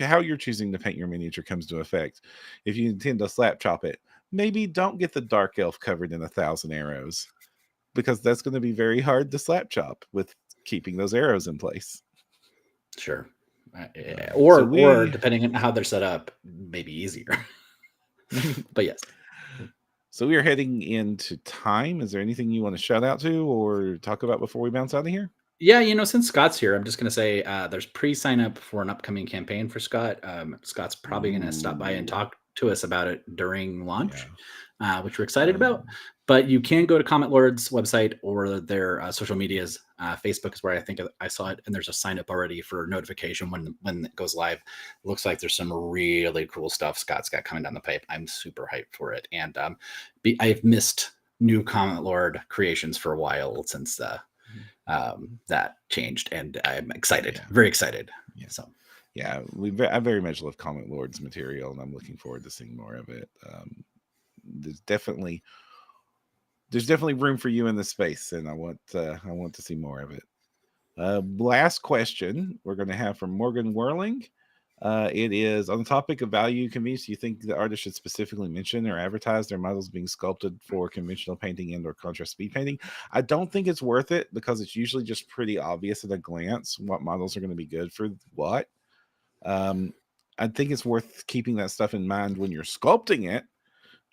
Speaker 1: how you're choosing to paint your miniature comes to effect. If you intend to slap chop it, maybe don't get the dark elf covered in 1,000 arrows, because that's going to be very hard to slap chop with keeping those arrows in place.
Speaker 2: Sure.
Speaker 1: All right, so
Speaker 2: Or
Speaker 1: we
Speaker 2: depending on how they're set up, maybe easier. But yes.
Speaker 1: so we are heading into time. Is there anything you want to shout out to or talk about before we bounce out of here?
Speaker 2: Yeah, since Scott's here, I'm just going to say there's pre-sign up for an upcoming campaign for Scott. Scott's probably going to stop by and
Speaker 1: Ooh,
Speaker 2: talk to us about it during
Speaker 1: yeah.
Speaker 2: launch, which we're excited about.
Speaker 1: Um,
Speaker 2: But you can go to Comet Lord's website or their social medias. Facebook is where I think I saw it, and there's a sign up already for notification when it goes live. It looks like there's some really cool stuff Scott's got coming down the pipe. I'm super hyped for it, and I've missed new Comet Lord creations for a while since that changed, and I'm excited,
Speaker 1: yeah.
Speaker 2: very excited.
Speaker 1: Yeah.
Speaker 2: So
Speaker 1: Yeah, I very much love Comic Lord's material, and I'm looking forward to seeing more of it. There's definitely there's definitely room for you in this space, and I want to see more of it. Last question we're going to have from Morgan Whirling. It is on the topic of value convenience. Do you think the artist should specifically mention or advertise their models being sculpted for conventional painting and or contrast speed painting? I don't think it's worth it because it's usually just pretty obvious at a glance what models are going to be good for what. Um, I think it's worth keeping that stuff in mind when you're sculpting it,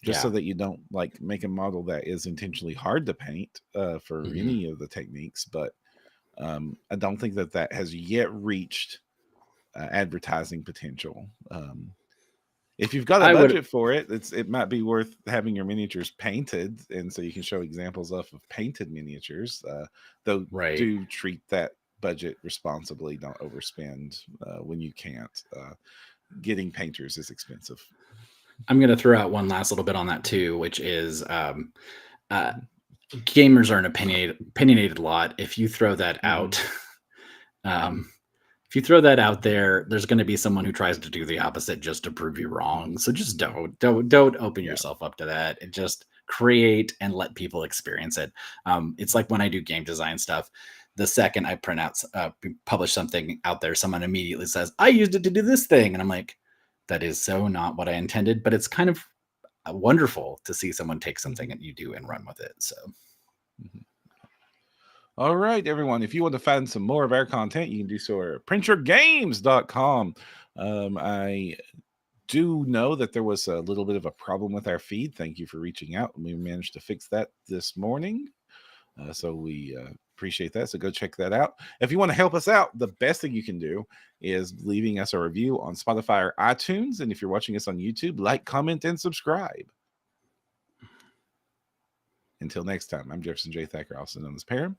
Speaker 1: just so
Speaker 2: Yeah.
Speaker 1: that you don't like make a model that is intentionally hard to paint for
Speaker 2: Mhm.
Speaker 1: any of the techniques. But I don't think that that has yet reached advertising potential. If you've got a
Speaker 2: I would
Speaker 1: budget for it, it might be worth having your miniatures painted, and so you can show examples of painted miniatures. Though,
Speaker 2: right.
Speaker 1: do treat that budget responsibly. Don't overspend when you can't. Getting painters is expensive.
Speaker 2: I'm gonna throw out one last little bit on that too, which is, uh,
Speaker 1: Mhm.
Speaker 2: gamers are an opinionated lot. If you throw that
Speaker 1: Mhm.
Speaker 2: out,
Speaker 1: Mhm.
Speaker 2: um, if you throw that out there, there's gonna be someone who tries to do the opposite just to prove you wrong. So just don't open
Speaker 1: Yeah.
Speaker 2: yourself up to that, and just create and let people experience it. It's like when I do game design stuff, the second I publish something out there, someone immediately says, "I used it to do this thing," and I'm like, "That is so not what I intended," but it's kind of wonderful to see someone take something
Speaker 1: Mhm.
Speaker 2: that you do and run with it. So
Speaker 1: Mhm. All right, everyone. If you want to find some more of our content, you can do so at printyourgames.com. I do know that there was a little bit of a problem with our feed. Thank you for reaching out. We managed to fix that this morning. So we appreciate that. So go check that out. If you want to help us out, the best thing you can do is leaving us a review on Spotify or iTunes. And if you're watching us on YouTube, like, comment, and subscribe. Until next time, I'm Jefferson J. Thacker, also known as Param.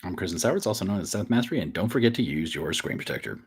Speaker 2: I'm Kristen Sauer. It's also known as Seth Mastery, and don't forget to use your screen protector.